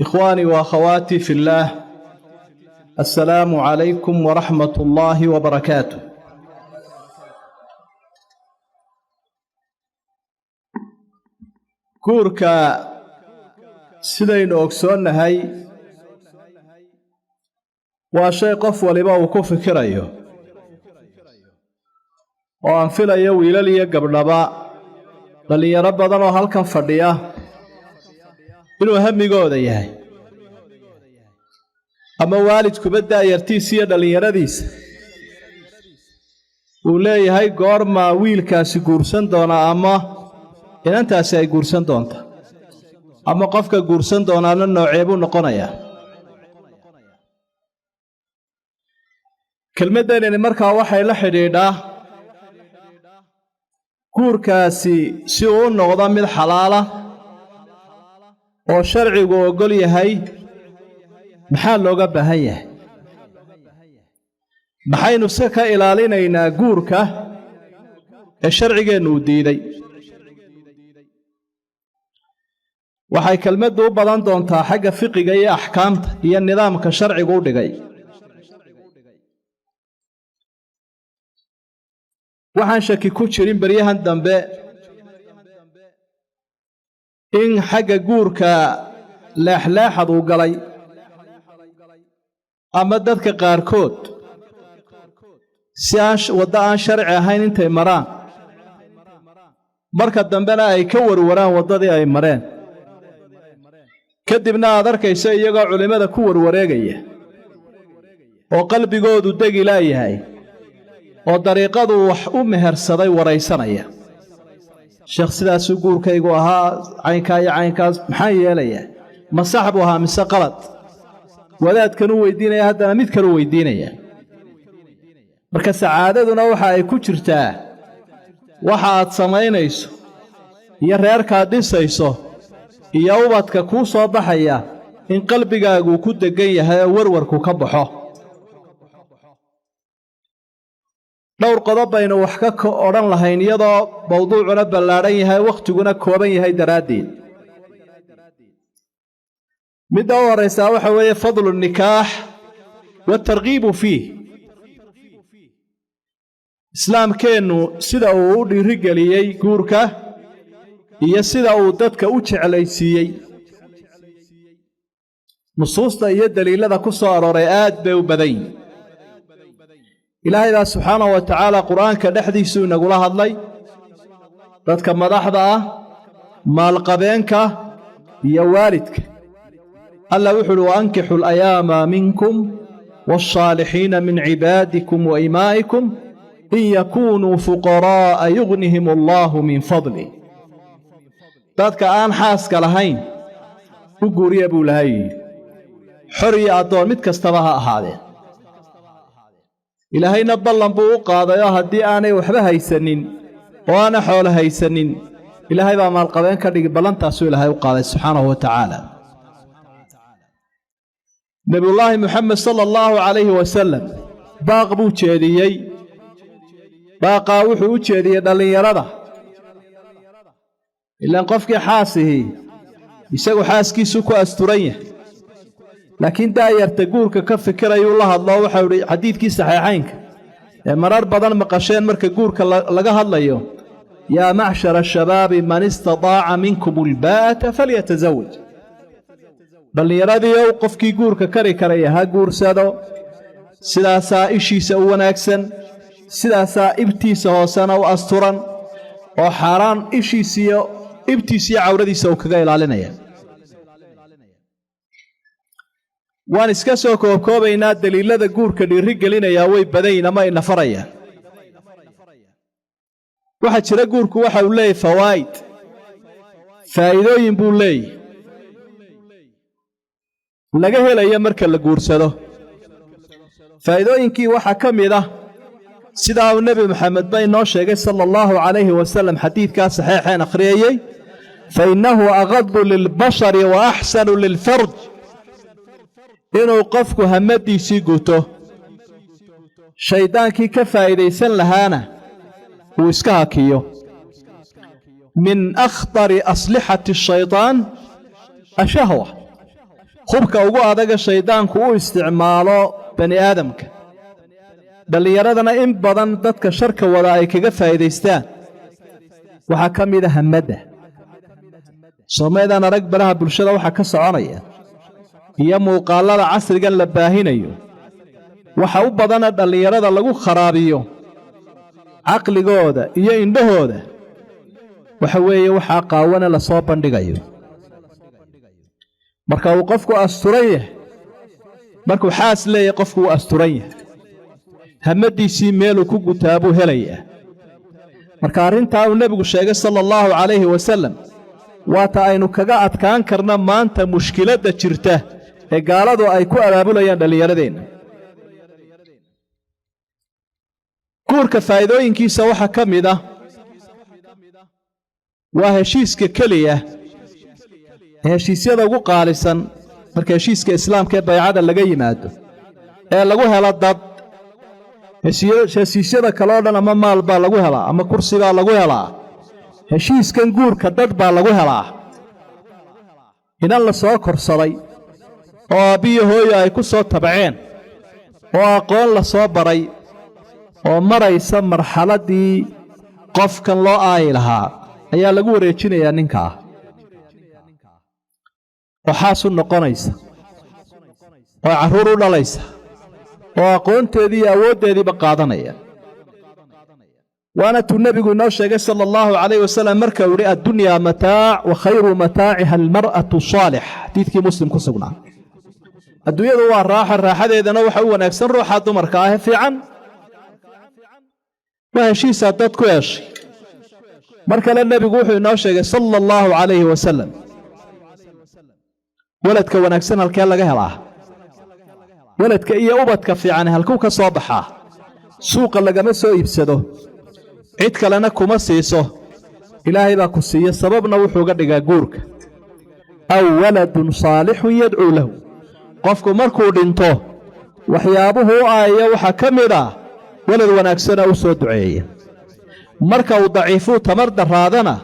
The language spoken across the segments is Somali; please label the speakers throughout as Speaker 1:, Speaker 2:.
Speaker 1: إخواني وأخواتي في الله، السلام عليكم ورحمة الله وبركاته. guurka sidaynu ogsoonnahay waa shay qof waliba uu ku fikirayo oo aan filayo wiilal iyo gabdhaba dhalinyaro badan oo halkan fadhiya inuu hamigooda yahay ama waalidkuba daayartiisa iyo dhalinyaradiisa uu leeyahay goorma wiilkaasi guursan doona ama inantaasi ay guursan doonta ama qofka guursan doonaana noocee buu noqonayaa. kelmaddeennani markaa waxay la xidhiidhaa guurkaasi si uu u noqdo mid xalaala oo sharcigu oggol yahay maxaa looga baahan yahay, maxaynu se ka ilaalinaynaa guurka ee sharcigeennu uu diiday. waxay kelmaddu u badan doontaa xagga fiqiga iyo axkaamta iyo nidaamka sharcigu u dhigay. waxaan shaki ku jirin baryahan dambe in xagga guurka leexleexad uu galay ama dadka qaarkood si waddo aan sharci ahayn intay maraan marka dambena ay ka warwaraan waddadii ay mareen, kadibna aad arkayso iyagoo culimmada ku warwareegaya oo qalbigoodu degi laayahay oo dariiqadu wax u mehersaday waraysanaya. sheekh sidaasuu guurkaygu ahaa, caynkaa iyo caynkaas maxaan yeelayaa, ma sax buu ahaa mise qalad? wadaadkan u weydiinaya haddana mid kalu weydiinaya. marka sacaadaduna waxa ay ku jirtaa waxa aad samaynayso iyo reerkaad dhisayso iyo ubadka kuu soo baxaya in qalbigaaguu ku deggan yahay oo warwarku ka baxo. dhowr qodob baynu wax ka odhan lahayn iyadoo mawduucuna ballaadhan yahay wakhtiguna kooban yahay daraaddeed. midda u horraysaa waxa weeye fadlu nikaax waatarghiibu fiih. islaamkeennu sida uu u dhiirigeliyey guurka iyo sida uu dadka u jeclaysiiyey. nusuusta iyo daliilada ku soo arooray aad bay u badan yihin. ilaahay baa subxaanahu wa tacaala qur'aanka dhexdiisuu inagula hadlay dadka madaxda ah, maalqabeenka iyo waalidka. alla wuxu uhi waankixu alayaama minkum waالصaalixiina min cibaadikum wa imaa'ikum in yakuunuu fuqaraa'a yugnihim allaahu min fadlih. dadka aan xaaska lahayn u guuriya buu lahay yidhi, xor iyo addoon mid kastaba ha ahaadeen. ilaahayna ballan buu u qaaday oo haddii aanay waxba haysanin oo aana xoolo haysanin ilaahay baa maalqabeen ka dhigi. ballantaasuu ilaahay u qaaday subxaanahu wa tacaala. nebiyullaahi moxamed sala allahu calayhi wasalam baaq buu jeediyey. baaqaa wuxuu u jeediyey dhallinyarada. ilaan qofkii xaasihii isagu xaaskiisuu ku asturan yahay, laakiin daayarta guurka ka fikirayuu la hadloo waxau idhi xadiidkii saxiixaynka ee marar badan maqasheen marka guurka laga hadlayo: yaa macshara ashabaabi man istataaca minkum ulbaa'ata falyatasawaj. dhallinyaradiiow qofkii guurka kari karaya ha guursado. sidaasaa ishiisa u wanaagsan, sidaasaa ibtiisa hoosena u asturan oo xaaraan ishiisiyo ibtiisiyo cawradiisa uu kaga ilaalinaya. waan iska soo koobkoobaynaa daliilada guurka dhiiri gelinayaa way badayn ama ina farayaan. waxaa jira guurku waxa uu leeyahy fawaa'id, faa'iidooyin buu leeyahy laga helaya marka la guursado. faa'iidooyinkii waxaa ka mid ah sidaa uu nebi moxamed ba inoo sheegay sala allahu calayhi wasalam xadiidkaa saxiixeen akhriyayey: fa innahu aqadu lilbashari wa axsanu lilfarj. inuu qofku hammaddiisii guto, shayddaankii ka faa'iidaysan lahaana uu iska hakiyo. min akhtari aslixati ashaytaan ashahwa. hubka ugu adaga shaydaanku u isticmaalo bani aadamka dhallinyaradana in badan dadka sharka wada ay kaga faa'iidaystaan waxaa ka mid ah hamadda soomaydaan arag baraha bulshada waxaa ka soconaya iyo muuqaallada casrigan la baahinayo waxa u badana dhallinyarada lagu kharaabiyo caqligooda iyo indhahooda waxa weeye waxaa qaawana la soo bandhigayo marka uu qofku asturan yahay markuu xaas leeyahay qofku uu asturan yahay hamadiisii meeluu ku gutaabuu helayaa marka arrintaa uu nebigu sheegay sala allahu calayhi wasalam waata aynu kaga adkaan karna maanta mushkiladda jirta ee gaaladu ay ku abaabulayaan dhallinyaradeenna guurka faa'iidooyinkiisa waxaa ka mid ah waa heshiiska keliya heshiisyada ugu qaalisan marka heshiiska islaamka ee baycada laga yimaado ee lagu helo dad heshiisyada kale oo dhan ama maal baa lagu helaa ama kursi baa lagu helaa heshiiskan guurka dad baa lagu helaa inan la soo korsaday oo aabbiyo hooyo ay ku soo tabceen oo aqoon la soo baray oo maraysa marxaladdii qofkan loo aayi lahaa ayaa lagu wareejinayaa ninkaa oo xaas u noqonaysa oo carruur u dhalaysa oo aqoonteedii iyo awooddeediiba qaadanaya waana tuu nebigu inoo sheegay sala allahu calayh wasalam marka uu yidhi addunyaa mataac wa khayru mataaciha almar'atu saalix xadiidkii muslim ku sugnaa adduunyadu waa raaxadeedana waxa u wanaagsan ruuxa dumarka ah ee fiican waa heshiisaa dad ku heshay mar kale nebigu wuxuu inoo sheegay sala allahu calayhi wasalam weladka wanaagsan halkee laga helaa weladka iyo ubadka fiican halkuu ka soo baxaa suuqa lagama soo iibsado cid kalena kuma siiso ilaahay baa ku siiya sababna wuxuu ga dhigaa guurka aw waladun saalixun yadcuu lahu qofku markuu dhinto waxyaabuhu u aaya waxaa ka mid ah welad wanaagsana u soo duceeya marka uu daciifuu tamar darraadana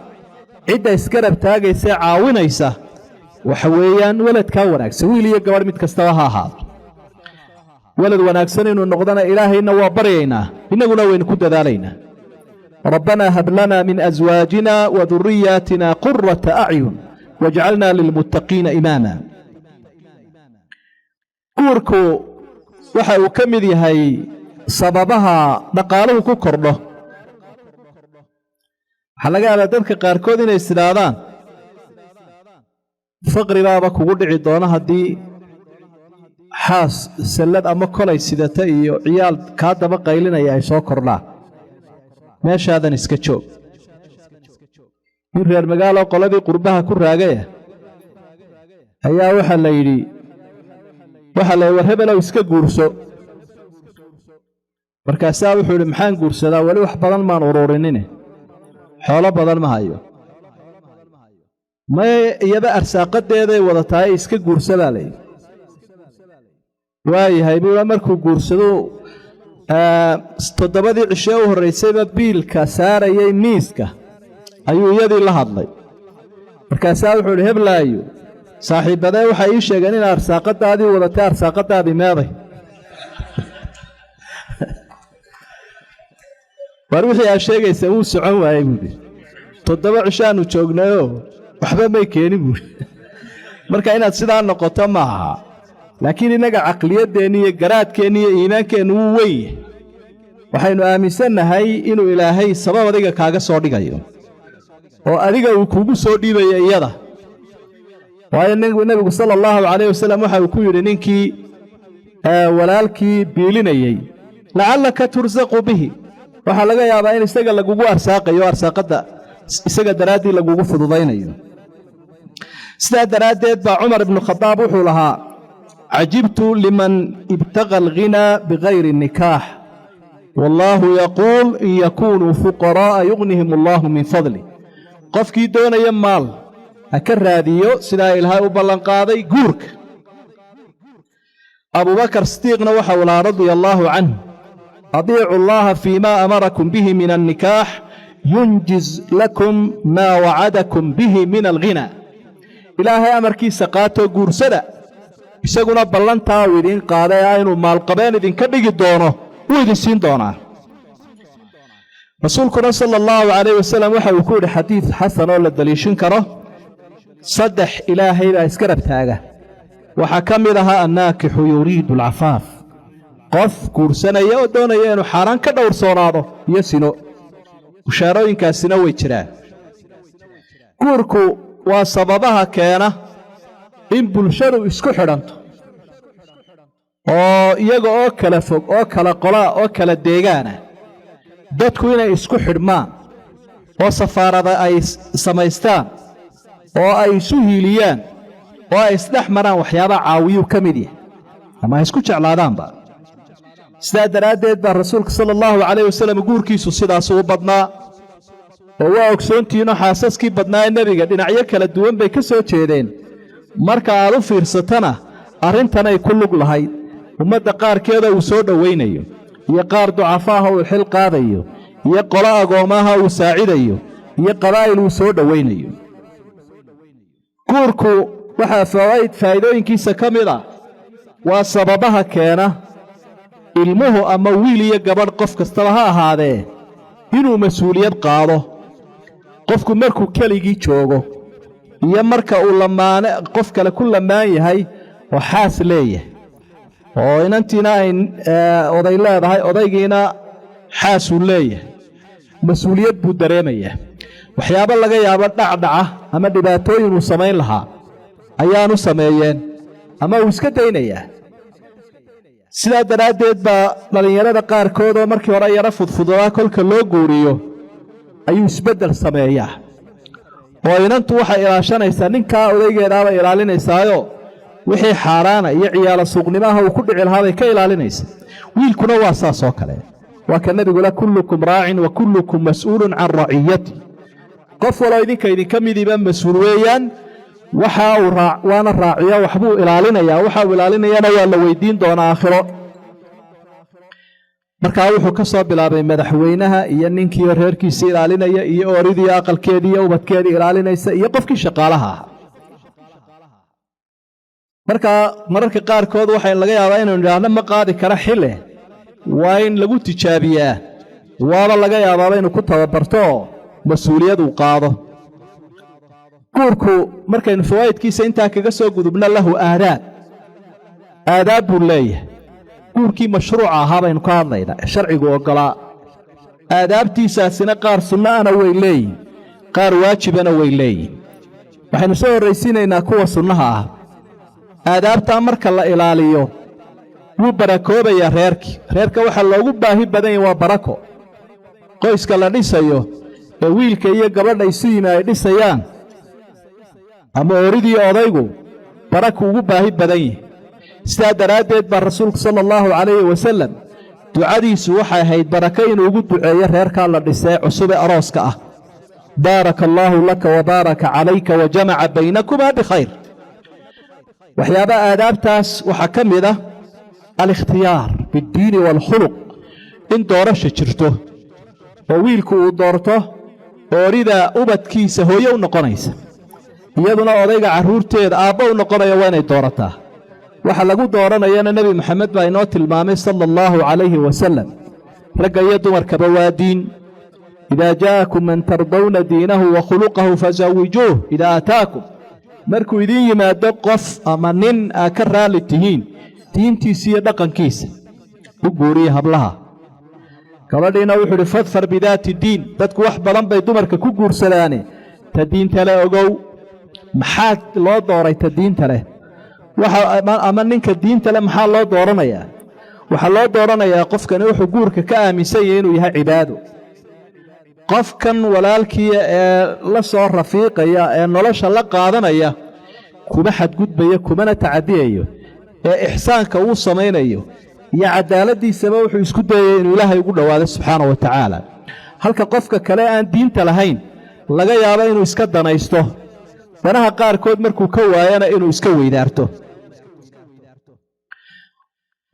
Speaker 1: cidda isgarab taagaysee caawinaysa waxa weeyaan weladkaa wanaagsan wiil iyo gabadh mid kastaba ha ahaado welad wanaagsan inuu noqdana ilaahayna waa baryaynaa innaguna waynu ku dadaalaynaa rabbanaa hab lanaa min aswaajina wa duriyaatina qurata acyun wajcalnaa lilmuttaqiina imaama guurku waxa uu ka mid yahay sababaha dhaqaaluhu ku kordho waxaa laga yaabaa dadka qaarkood inay isidhaahdaan faqri baaba kugu dhici doona haddii xaas sallad ama kolay sidata iyo ciyaal kaa daba qaylinaya ay soo kordhaan meeshaadan iska joog nin reer magaalo qoladii qurbaha ku raagaya ayaa waxaa la yidhi war hebelow iska guurso markaasaa wuxuu yidhi maxaan guursadaa weli wax badan maan ururinine xoolo badan ma hayo may iyaba arsaaqadeeday wada tahay iska guursa baa layidhi waayahay buula markuu guursado toddobadii cishee u horraysayba biilka saarayay miiska ayuu iyadii la hadlay markaasaa wuxuu idhi heblaayo saaxiibbadee waxay ii sheegeen in arsaaqadaadii wadatay arsaaqadaadii meeday war wixii aa sheegaysa wuu socon waayey buuhi 7 cishaannu joognayo waxba may keenin buuhi marka inaad sidaa noqoto maaha laakiin innaga caqliyaddeenni iyo garaadkeenni iyo iimaankeennu wuu weyn yahay waxaynu aaminsannahay inuu ilaahay sabab adiga kaaga soo dhigayo oo adiga uu kugu soo dhiibayo iyada waayo nebigu sala allahu calayh wasalam waxa uu ku yidhi ninkii walaalkii biilinayey lacallaka tursaqu bihi waxaa laga yaabaa in isaga lagugu arsaaqayo arsaaqadda isaga daraaddii lagugu fududaynayo sidaa daraaddeed baa cumar ibnu khadaab wuxuu lahaa cajibtu liman ibtaqa alghinaa bikayri nikaax wallaahu yaquul in yakuunuu fuqaraa'a yugnihim allaahu min fadlih qofkii doonaya maal ha ka raadiyo sidaa ilaahay u ballanqaaday guurka abubakar sidiiqna waxa uu lahaa radia allaahu canhu adiicu allaha fii maa amarakum bihi min annikaax yunjiz lakum maa wacadakum bihi min alghinaa ilaahay amarkiisa qaatoo guursada isaguna ballantaa uu idin qaaday inuu maalqabeen idinka dhigi doono uu idin siin doonaa rasuulkuna sallallahu alayhi wasallam waxa uu ku yiri xadiis xasan oo la daliishin karo saddex ilaahay baa iska rabtaaga waxa kamid aha annaakihu yuriidu al-afaaf qof guursanaya oo doonaya inuu xaraan ka dhowrsoonaado iyo sino ushaarooyinkaasina way jiraan guurku waa sababaha keena in bulshadu isku xidhanto oo iyaga oo kala fog oo kala qola oo kala deegaana dadku inay isku xidhmaan oo safaarada ay samaystaan oo ay isu hiiliyaan oo ay isdhex maraan waxyaaba caawiyo ka mid yahay ama isku jeclaadaanba sidaa daraaddeed baa rasuulka sallallahu alayhi wasallam guurkiisu sidaas u badnaa oo waa ogsoontiino xaasaskii badnaa nabiga dhinacyo kala duwan bay ka soo jeedeen marka aad u fiirsatana arrintan ay ku lug lahayd ummadda qaarkeeda uu soo dhowaynayo iyo qaar ducafaaha uu xil qaadayo iyo qola agoomaha uu saacidayo iyo qabaa'il uu soo dhowaynayo guurku waxaa faa'iidooyinkiisa ka mid ah waa sababaha keena ilmuhu ama wiil iyo gabadh qof kastaba ha ahaadee inuu mas'uuliyad qaado qofku markuu keligii joogo iyo marka uu qof kale ku lamaan yahay oo xaas leeyahay oo inantiina ay oday leedahay odaygiina xaas uu leeyahay mas'uuliyad buu dareemayaa waxyaabo laga yaabo dhacdhaca ama dhibaatooyin uu samayn lahaa ayaanu sameeyeen ama uu iska daynayaa sidaa daraaddeed baa dhalinyarada qaarkood oo markii hore yara fudfudaa kolka loo guuriyo ayuu isbeddel sameeyaa oo inantu waxay ilaashanaysaa ninkaa odaygeedaaba ilaalinaysaayo wixii xaaraana iyo ciyaala suuqnimaha uu ku dhici lahaa bay ka ilaalinaysa wiilkuna waa saas oo kale waa ka nabigu la kullukum raacin wa kullukum mas'uulun can raciyati qof waloo idinka midiba mas'uul weeyaan waana raaciya waxbuu ilaalinayaa waxa uu ilaalinayana waa la weydiin doonaa aakhiro markaa wuxuu ka soo bilaabay madaxweynaha iyo ninkii reerkiisa ilaalinaya iyo ooridii aqalkeedii iyo ubadkeedii ilaalinaysa iyo qofkii shaqaalaha ahaa markaa mararka qaarkood waxaa laga yaabaa inuu idhaahno ma qaadi kara xile waa in lagu tijaabiyaa waaba laga yaabaaba inuu ku tababarto mas'uuliyad uu qaado guurku markaynu fawaa'idkiisa intaa kaga soo gudubna lahu aadaab buu leeyahay guurkii mashruuca ahaa baynu ka hadlaynaa ee sharcigu oggolaa aadaabtiisaasina qaar sunnaana way leeyihin qaar waajibana way leeyihin waxaynu soo horraysiinaynaa kuwa sunnaha ah aadaabtaa marka la ilaaliyo wuu barakoobayaa reerka waxaa loogu baahi badan yahay waa barako qoyska la dhisayo ee wiilka iyo gabadha isu yimi ay dhisayaan ama ooridii odaygu barako ugu baahi badan yahay sidaa daraaddeed baa rasuulku sala allahu calayhi wasallam ducadiisu waxay ahayd barako inuu ugu duceeyo reerkaa la dhisee cusube arooska ah baaraka allaahu laka wa baaraka calayka wa jamaca baynakumaa bikhayr waxyaaba aadaabtaas waxaa ka mid ah alikhtiyaar biddiini waalkhuluq in doorasha jirto oo wiilku uu doorto oorida ubadkiisa hooye u noqonaysa iyaduna odayga carruurteeda aabba u noqonaya waa inay doorataa waxa lagu dooranayana nebi moxamed baa inoo tilmaamay sala allahu calayhi wasalam ragga iyo dumarkaba waa diin idaa jaa'akum man tardawna diinahu wa khuluqahu fasawijuuh idaa aataakum markuu idiin yimaado qof ama nin aa ka raalli tihiin diintiisa iyo dhaqankiisa u guuriya hablaha gabadhiina wuxuu idhi fadfar bidaati diin dadku wax badan bay dumarka ku guursadaane ta diinta leh ogow maxaa loo dooray ta diinta leh ama ninka diinta leh maxaa loo dooranayaa waxaa loo dooranayaa qofkani wuxuu guurka ka aaminsan yahay inuu yahay cibaado qofkan walaalkiia ee la soo rafiiqaya ee nolosha la qaadanaya kuma xadgudbayo kumana tacadiyayo ee ixsaanka uu samaynayo iyo cadaaladdiisaba wuxuu isku dayay inuu ilaahay ugu dhowaado subxaana wa tacaala halka qofka kale aan diinta lahayn laga yaabo inuu iska danaysto danaha qaarkood markuu ka waayana inuu iska weydaarto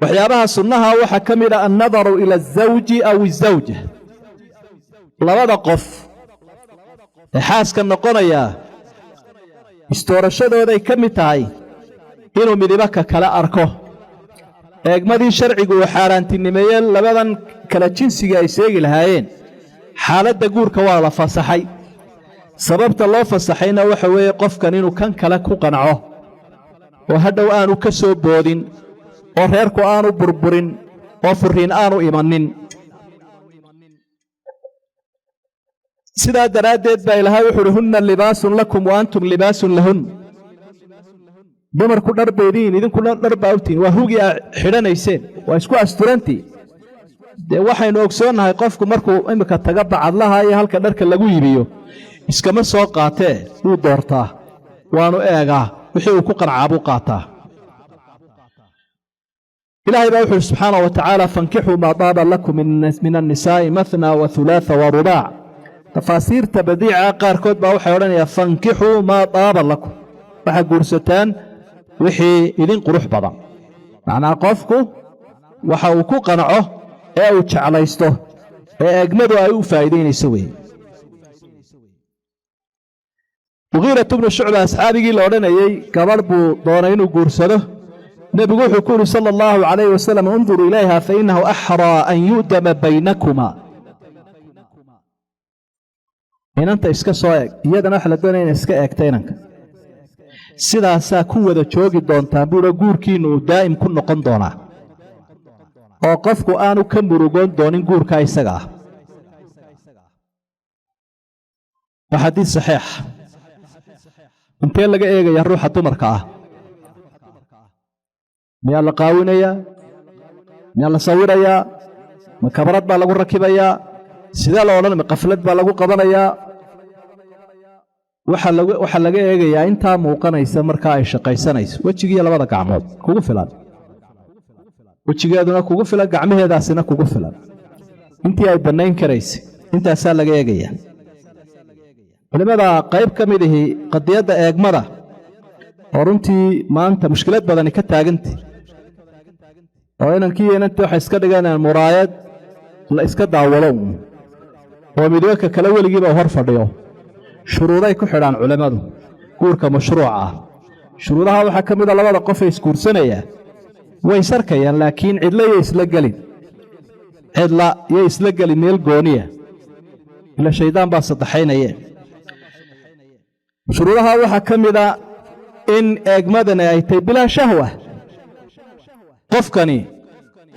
Speaker 1: waxyaabaha sunnaha waxaa ka mid ah annadaru ila azawji aw izawja labada qof ee xaaska noqonayaa istoorashadooday ka mid tahay inuu midibaka kala arko eegmadii sharcigu uu xaaraantinimeeyey labadan kala jinsiga ay seegi lahaayeen xaaladda guurka waa la fasaxay sababta loo fasaxayna waxa weeye qofkan inuu kan kale ku qanco oo hadhow aanu ka soo boodin oo reerku aanu burburin oo furiin aanu imanin sidaa daraaddeed baa ilaahay wuxuu uhi hunna libaasun lakum wa antum libaasun lahun dumarku dhar baydiin idinkuna dhar baa utiin waa hugii aa xidhanayseen waa isku asturantii dee waxaynu ogsoonnahay qofku markuu imika taga bacadlaha iyo halka dharka lagu iibiyo iskama soo qaatee wuu doortaa waanu eegaa wixii uu ku qancaa buu qaataa ilaahay baa wuxuu subxaanahu wa tacaala fankixuu maa daaba lakum min annisaa'i mathna wa hulaatha wa rubaac tafaasiirta badiica qaarkood baa waxay odhanayaa fankixuu maa daaba lakum waxaa guursataan wixii idin qurux badan macnaa qofku waxa uu ku qanco ee uu jeclaysto ee eegmadu ay u faa'iidaynayso weeye mugiiratu bnu shucba asxaabigii la odhanayey gabadh buu doonay inuu guursado nebigu wuxuu ku yidhi sala allahu calayhi wasalam unduru ilayha fa innahu axraa an yu'dama baynakuma inanta iska soo eeg iyadana waxa la doonaya ina iska eegta inanka sidaasaa ku wada joogi doontaan buuha guurkiinnu uu daa'im ku noqon doonaa oo qofku aanu ka murugoon doonin guurkaa isaga ah waa xadiis saxiix intee laga eegaya ruuxa dumarka ah miyaa la qaawinayaa miyaa la sawirayaa ma kabarad baa lagu rakibayaa sidee la odhan qaflad baa lagu qabanayaa waxaa laga eegayaa intaa muuqanaysa markaa ay shaqaysanayso wejigiiyo labada gacmood kugu filan wejigeeduna kugu filan gacmaheedaasina kugu filan intii ay bannayn karaysay intaasaa laga eegayaa culimmada qayb ka mid ihi qadiyadda eegmada oo runtii maanta mushkilad badani ka taagantay oo inankii inantii waxay iska dhiganayaan muraayad la iska daawado oo midwaka kale weligiiba hor fadhiyo shuruuday ku xidhaan culimmadu guurka mashruuca ah shuruudaha waxaa ka mida labada qof ee isguursanaya way sarkayaan laakiin cidla yay isla gelin cidla yay isla gelin meel gooniya ila shaydaan baa saddexaynayeen shuruudaha waxaa ka mida in eegmadani ay tahay bilaa shahwa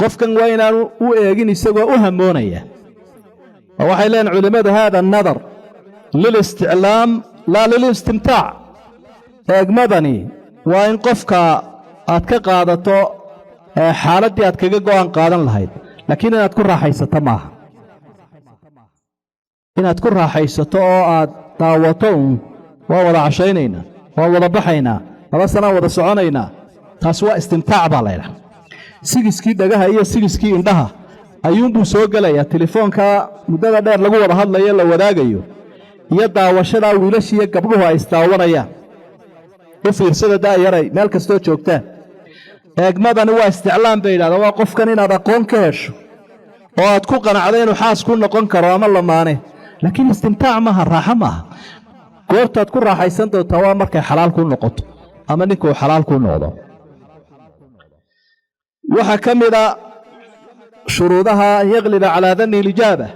Speaker 1: qofkan waa inaanu u eegin isagoo u hamoonaya oo waxay leeyihin culimmadu haada annadar lilisticlaam laa lilistimtaac eegmadani waa in qofka aad ka qaadato xaaladdii aad kaga go'aan qaadan lahayd laakiin inaad ku raaxaysato maaha inaad ku raaxaysato oo aad daawato waa wada cashaynaynaa waa wada baxaynaa 2 sanaan wada soconaynaa taas waa istimtaac baa laydhaha sigiskii dhagaha iyo sigiskii indhaha ayuunbuu soo gelayaa telefoonka muddada dheer lagu wada hadlayo la wadaagayo iyo daawashadaa wiilashiiyo gabdhuhu ay isdaawanayaan u fiirsada da'yaray meel kastoo joogtaan eegmadani waa isticlaam bay yidhahdaa waa qofkan inaad aqoon ka hesho oo aad ku qanacdo inuu xaas ku noqon karo ama lamaane laakiin istimtaac maaha raaxo maaha goortaad ku raaxaysan doontaa waa markay xalaal kuu noqoto ama ninkuu xalaal kuu noqdo waxaa ka mida shuruudaha an yagliba calaa danni lijaaba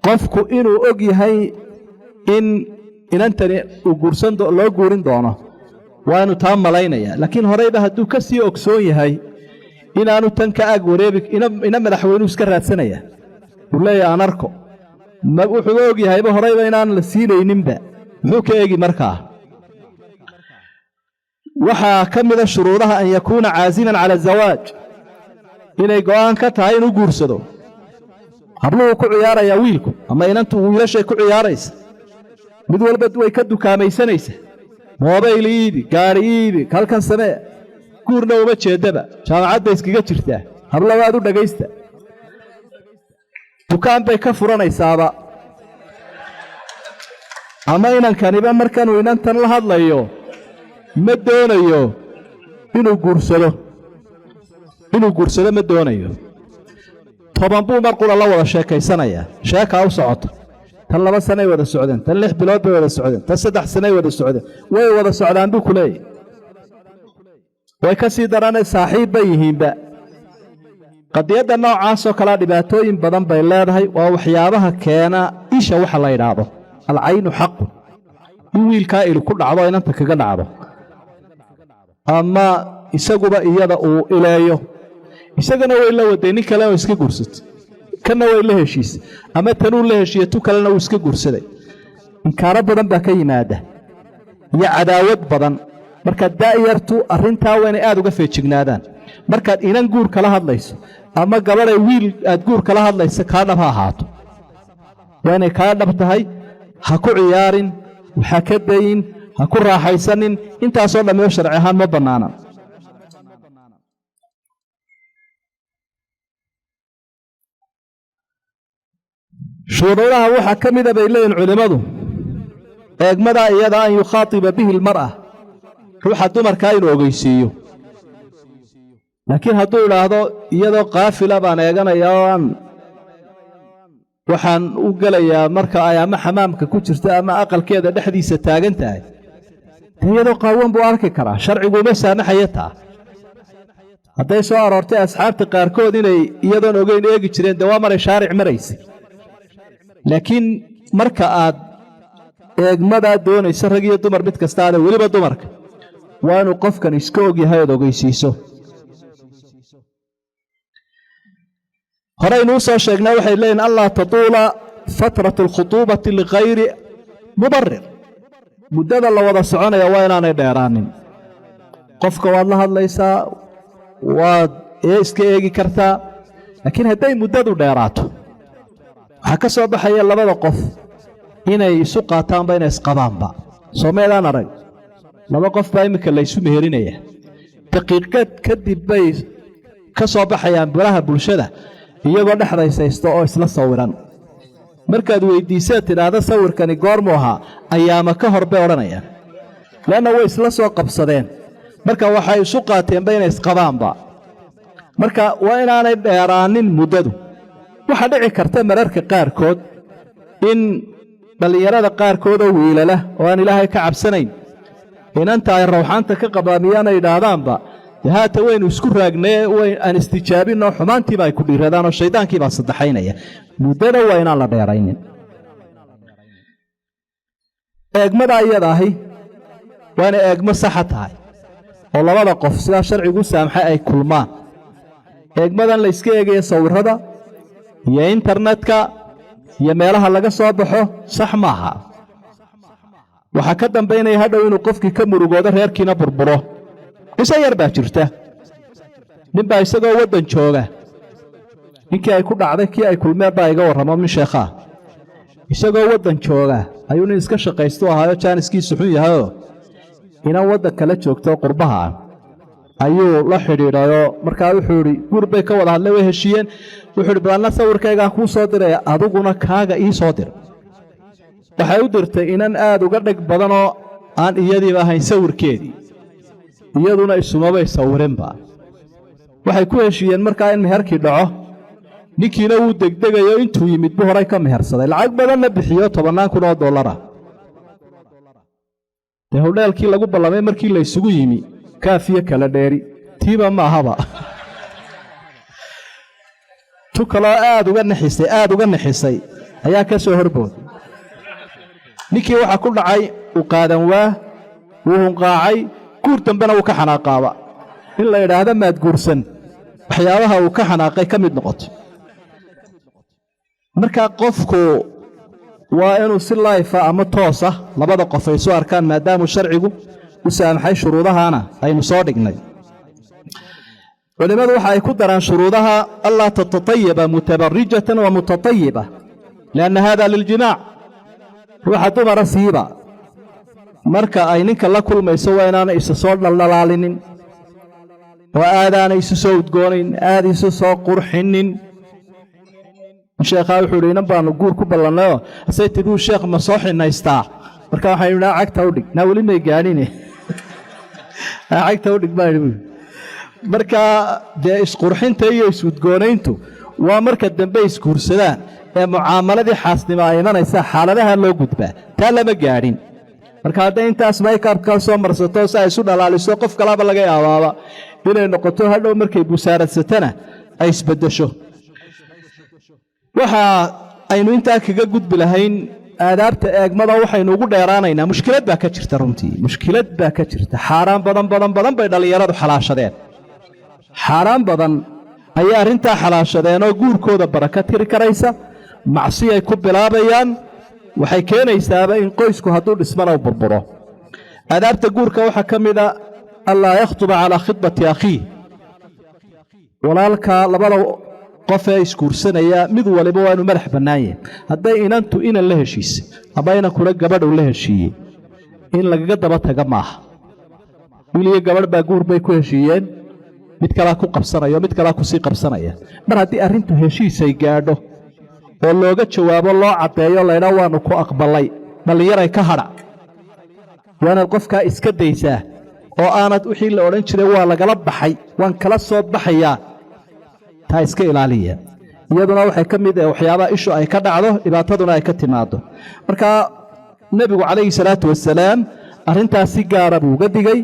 Speaker 1: qofku inuu og yahay in inantani loo guurin doono waa inuu taa malaynaya laakiin horeyba hadduu ka sii ogsoon yahay inaanu tan ka ag wareebi ina madaxweynuu iska raadsanaya uu leeyahay aan arko wuxuu og yahayba horeyba inaan la siinayninba muxuu ka eegi markaa waxaa ka mida shuruudaha an yakuuna caasiman cala azawaaj inay go'aan ka tahay inuu guursado habluhu ku ciyaarayaa wiilku ama inantu wiilashay ku ciyaaraysa mid walba way ka dukaamaysanaysa moobayl iibi gaari iibi halkan samee guurna uma jeedaba jaamacadda iskaga jirtaa hablawaad u dhagaysta dukaan bay ka furanaysaaba ama inankaniba markanuu inantan la hadlayo ma doonayo inuu guursado ma doonayo 10 buu marqula la wada sheekaysanayaa sheekaa u socota tan 2 sanay wada socdeen tan 6 bilood bay wada socdeen tan 3 sanay wada socdeen way wada socdaan buu ku leeyahay ويكسي دراني صاحب بيهين بقى قضية النوع عاصو كلا دباتوين بدن بيلادهي ووحيابها كان إيشا وحا الله يدعبه العين حق يويل كائل كل عضو إن أنت كقل عضو أما إساقوا بقى إيادا أو إلهيو إساقنا وإلا وديني كلاو إسكي قرست كنا وإلا هشيس أما تنو الله هشيتو كلانا وإسكي قرسدي إن كارب بدن باكي ماده يا عداوات بدن markaad daayartu arintaa weyn aad uga feejignaadaan markaad inan guur kala hadlayso ama gabaray wiil aad guur kala hadlayso ka dhab ha ahaato waana ka dhab tahay ha ku ciyaarin waxa ka dayin ha ku raaxaysanin intaas oo dhammeeyo sharci ahaan ma banaana shuruudaha waxa kamid ah bay leeyihiin culimadu eegmada iyada aan yukhatiba bihi almar'a ruuxa dumarka inuu ogeysiiyo laakiin hadduu idhaahdo iyadoo qaafila baan eeganayaa waxaan u gelayaa marka ay ama xamaamka ku jirta ama aqalkeeda dhexdiisa taagan tahay iyadoo qaawan buu arki karaa sharcigu ma saamaxaya taa hadday soo aroortay asxaabta qaarkood inay iyadoon ogeyn eegi jireen dee waa maray shaaric maraysay laakiin marka aad eegmadaa doonaysa rag iyo dumar mid kasta aada weliba dumarka waa inuu qofkan iska og yahay ood ogeysiiso horaynu soo sheegnay waxay leeyihiin allah tatuula fatratu alkhutuubati ligayri mubarir muddada la wada soconaya waa inaanay dheeraanin qofka waad la hadlaysaa waad iska eegi kartaa laakiin hadday muddadu dheeraato waxaa ka soo baxaya labada qof inay isu qaataanba inay isqabaanba soo meedaan arag laba qof baa imika la isu meherinayaa daqiiqad kadib bay ka soo baxayaan baraha bulshada iyagoo dhexdaysaysto oo isla sawiran markaad weydiisaad tidhaahdo sawirkani goormuu ahaa ayaama ka hor bay odhanayaan leanna way isla soo qabsadeen marka waxay isu qaateenba inay isqabaanba marka waa inaanay dheeraanin muddadu waxaa dhici karta mararka qaarkood in dhallinyarada qaarkood oo wiilala oo aan ilaahay ka cabsanayn inanta ay rawxaanta ka qabaamiyaan ay idhaahdaanba haata waynu isku raagnee aan istijaabinoo xumaantiiba ay ku dhiiradaan oo shaydaankiibaa saddexaynaya muddada waa inaan la dheeraynin eegmada iyada ahi waa inay eegmo saxa tahay oo labada qof sidaa sharcigu saamxay ay kulmaan eegmadan la iska eegaya sawirrada iyo internetka iyo meelaha laga soo baxo sax maaha waxaa ka dambaynaya hadhow inuu qofkii ka murugoodo reerkiina burburo ise yar baa jirta ninbaa isagoo waddan jooga ninkii ay ku dhacday kii ay kulmeen baa iga warramo min sheekhaa isagoo waddan jooga ayuu nin iska shaqaystu ahaayo jaaniskiisu xun yahayoo inan waddan kala joogto qurbaha ah ayuu la xidhiidhayoo markaa wuxuu idhi guur bay ka wada hadlay way heshiiyeen wuxuu idhi balanna sawirkaygaan kuu soo diraya adiguna kaaga ii soo dir waxay u dirtay inan aad uga dheg badanoo aan iyadiiba ahayn sawirkeedii iyaduna isumabay sawirinba waxay ku heshiiyeen markaa in meherkii dhaco ninkiina wuu degdegayo intuu yimid buu horay ka mehersaday lacag badanna bixiyo $10,000 dee howdheelkii lagu ballamay markii la isugu yimi kaafiyo kala dheeri tiiba ma ahaba tu kaloo aad uga naxisay ayaa ka soo horbooday ninkii waxaa ku dhacay u qaadan waa wuu hunqaacay guur dambena uu ka xanaaqaaba in la idhaahdo maad guursan waxyaabaha uu ka xanaaqay ka mid noqoto markaa qofku waa inuu si laifa ama toosa labada qof ay soo arkaan maadaamuu sharcigu u saamaxay shuruudahaana aynu soo dhignay culimmadu waxa ay ku daraan shuruudaha allaa tatatayiba mutabarijatan wa mutatayiba lianna hada liljimaac ruuxa dumara siiba marka ay ninka la kulmayso waa inaanay isa soo dhaldhalaalinin oo aadaanay isu soo udgoonayn aad isu soo qurxinin sheekhaa wuxuu idhi inan baanu guur ku ballannayoo hasay tidhuu sheekh ma soo xinaystaa marka waxaynu idhaa cagta u dhig naa weli may gaadhine cagta u dhig baa idhi markaa dee isqurxinta iyo isudgoonayntu waa marka dambe isguursadaan ee mucaamaladii xaasnimo ay imanaysaa xaaladaha loo gudbaa taa lama gaadhin marka hadday intaas maykabka soo marsato si ay isu dhalaaliso qof kalaba laga yaabaaba inay noqoto hadhow markay busaaradsatana ay isbedesho waxa aynu intaa kaga gudbi lahayn aadaabta eegmada waxaynu ugu dheeraanaynaa mushkilad baa ka jirta runtii mushkilad baa ka jirta xaaraan badan bay dhalinyaradu xalaashadeen xaaraan badan ayaa arrintaa xalaashadeen oo guurkooda baraka tiri karaysa macsi ay ku bilaabayaan waxay keenaysaaba in qoysku hadduu dhismana u burburo aadaabta guurka waxaa ka mid a allaa yakhtuba calaa khidbati akhiih walaalka labada qof ee isguursanaya mid waliba waa inuu madax bannaan yahay hadday inantu inan la heshiisay ama inankuna gabadhu la heshiiyey in lagaga daba taga maaha wiil iyo gabadh baa guur bay ku heshiiyeen mid kalaa ku qabsanaya mid kalaa ku sii qabsanaya mar haddii arrintu heshiisay gaadho oo looga jawaabo loo caddeeyo laydhaa waannu ku aqballay dhallinyaray ka hadha waanaad qofkaa iska daysaa oo aanad wixii la odhan jiray waa lagala baxay waan kala soo baxayaa taa iska ilaaliya iyaduna waxay ka mid waxyaabaha ishu ay ka dhacdo dhibaataduna ay ka timaado marka nebigu calayhi salaatu wasalaam arrintaas si gaara buu uga digay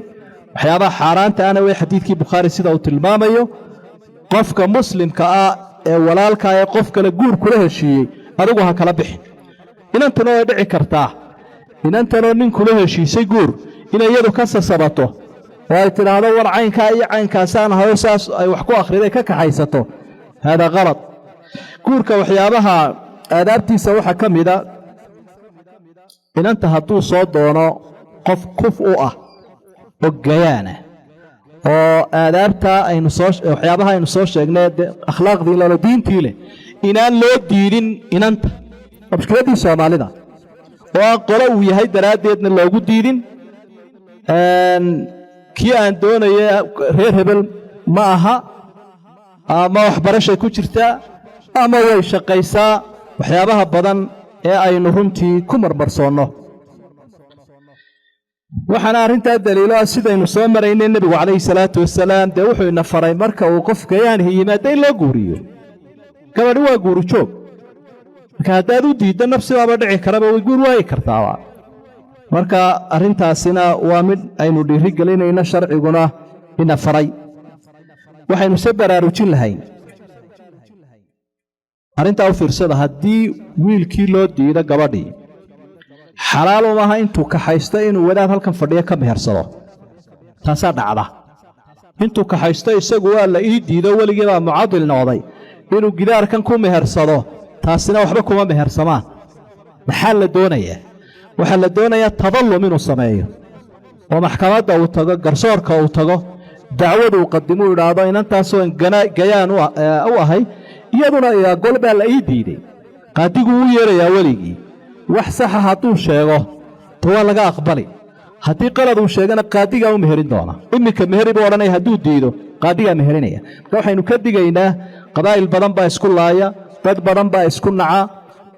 Speaker 1: waxyaabaha xaaraanta ana wey xadiidkii bukhaari sida uu tilmaamayo qofka muslimka ah ee walaalka ee qof kale guur kula heshiiyey adigu ha kala bixin inantana way dhici kartaa inantanoo nin kula heshiisay guur inay iyadu ka sasabato oo ay tidhaahdo war caynkaa iyo caynkaasaan hayo saas ay wax ku akhriday ka kaxaysato haadaa kalad guurka waxyaabaha aadaabtiisa waxaa ka mida inanta hadduu soo doono qof kuf u ah oo gayaana oo aadaabtaa waxyaabaha aynu soo sheegnay akhlaaqdii lelo diintii leh inaan loo diidin inanta waa mushkiladdii soomaalida oo aan qolo uu yahay daraaddeedna loogu diidin kii aan doonaya reer hebel ma aha ama waxbarashay ku jirtaa ama way shaqaysaa waxyaabaha badan ee aynu runtii ku marmarsoonno waxaana arrintaa daliilo ah sidaynu soo maraynay nebigu calayhi salaatu wasalaam dee wuxuu ina faray marka uu qof gayaanhi yimaada in loo guuriyo gabadhi waa guuru joog marka haddaad u diiddo nafsibaaba dhici karaba way guur waayi kartaaba marka arrintaasina waa mid aynu dhiiri gelinayno sharciguna ina faray waxaynu se baraarujin lahayn arrintaa u fiirsada haddii wiilkii loo diido gabadhii xalaal umaha intuu kaxaysto inuu wadaad halkan fadhiyo ka mehersado taasaa dhacda intuu kaxaysto isagu waa la ii diido weligii baa mucadil noqday inuu gidaarkan ku mehersado taasina waxba kuma mehersamaan maxaa la doonayaa waxaa la doonayaa tadallum inuu sameeyo oo maxkamadda uu tago garsoorka uu tago dacwadu uu qadimuu idhaahdo inantaasoo gayaan u ahay iyaduna gol baa la ii diiday qaadiguu u yeerayaa weligii wax saxa hadduu sheego ta waa laga aqbali haddii qalad uu sheegana qaadigaa u meherin doona iminka meheri buu odhanaya hadduu diido qaadigaa meherinaya marka waxaynu ka digaynaa qabaa'il badan baa isku laaya dad badan baa isku naca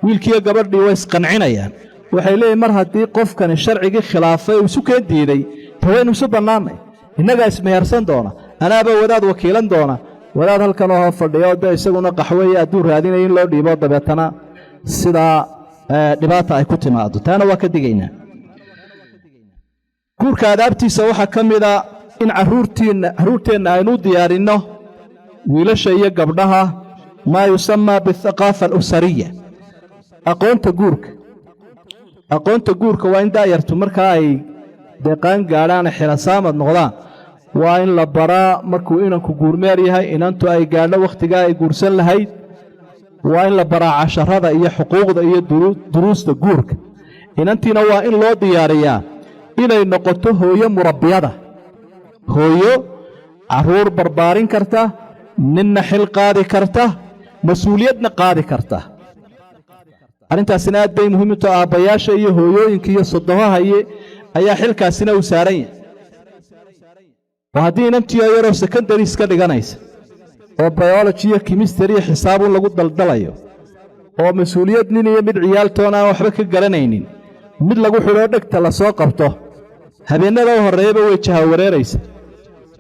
Speaker 1: wiilkiiyo gabadhii way isqancinayaan waxay leeyihin mar haddii qofkani sharcigii khilaafay uu isu keen diiday ta waynu isu bannaannay innagaa ismehersan doona anaaba wadaad wakiilan doona wadaad halkan oo fadhiyo dee isaguna qaxweeye hadduu raadinayo in loo dhiibo dabeetana sidaa dhibaata ay ku timaado taana waa ka digaynaa guurka adaabtiisa waxaa ka mida in carruurteenna aynu diyaarinno wiilasha iyo gabdhaha maa yusamaa biاthaqaafa alusariya aqoonta guurka waa in daayartu markaa ay deeqaan gaadhaane xirasaamad noqdaan waa in la baraa markuu inanku guurmeer yahay inantu ay gaadho wakhtigaa ay guursan lahayd waa in la baraa casharada iyo xuquuqda iyo duruusta guurka inantiina waa in loo diyaariyaa inay noqoto hooyo murabbiyada hooyo carruur barbaarin karta ninna xil qaadi karta mas-uuliyadna qaadi karta arrintaasina aad bay muhiim u tahay aabbayaasha iyo hooyooyinka iyo sodomaha ayaa xilkaasina u saaran yahay oo haddii inantiyo yaroo secondary iska dhiganaysa oo biology iyo chemistry iyo xisaabuun lagu daldalayo oo mas-uuliyad nin iyo mid ciyaaltoon aan waxba ka garanaynin mid lagu xidhoo dhegta la soo qabto habeennada u horreeyaba way jahawareeraysa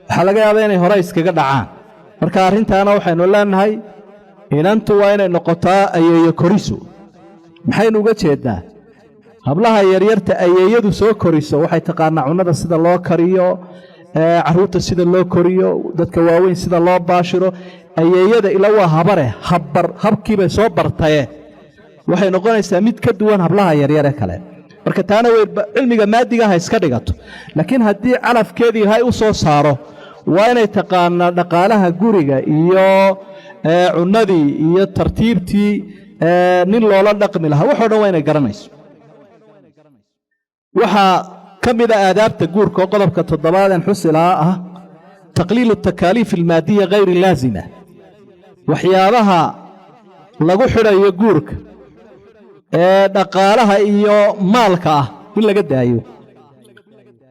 Speaker 1: waxaa laga yaabaa inay hore iskaga dhacaan marka arrintaana waxaynu leenahay inantu waa inay noqotaa ayeeyo korisu maxaynu uga jeednaa hablaha yaryarta ayeeyadu soo koriso waxay taqaanaa cunada sida loo kariyo caruurta sida loo koriyo dadka waaweyn sida loo baashiro ayeeyada ila waa habare habkiibay soo bartaye waxay noqonaysaa mid ka duwan hablaha yaryare kale marka taana way cilmiga maadiga ha iska dhigato laakiin haddii calafkeedii hay u soo saaro waa inay taqaanaa dhaqaalaha guriga iyo cunadii iyo tartiibtii nin loola dhaqmi lahaa waxoo dhan waa inay garanayso waxaa ka mida aadaabta guurka oo qodobka 7 aan xusilaa ah taqliilu takaaliif almaadiya ghayr laazima waxyaabaha lagu xidhayo guurka dhaqaalaha iyo maalka ah in laga daayo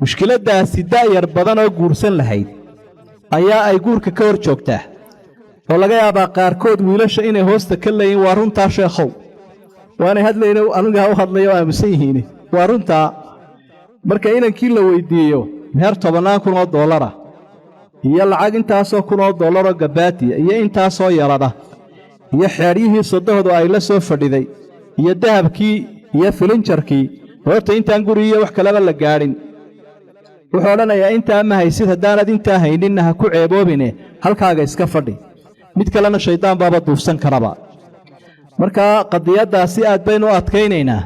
Speaker 1: mushkiladaasi daayar badan oo guursan lahayd ayaa ay guurka ka hor joogtaa oo laga yaabaa qaarkood wiilasha inay hoosta ka leeyihiin waa runtaa sheekhow waanay hadlayna aniga u hadlayo aamusan yihiin waa runtaa marka inankii la weydiiyo meher $10,000 iyo lacag intaasoo $1,000 gabaatiya iyo intaasoo yarada iyo xeeryihii sodohdu ay la soo fadhiday iyo dahabkii iyo filinjarkii horta intaan gurigiiyo wax kaleba la gaadhin wuxuu odhanayaa intaa ma haysid haddaanad intaa hayninna ha ku ceeboobine halkaaga iska fadhi mid kalena shaydaan baaba duufsan karaba marka qadiyaddaasi aad baynu u adkaynaynaa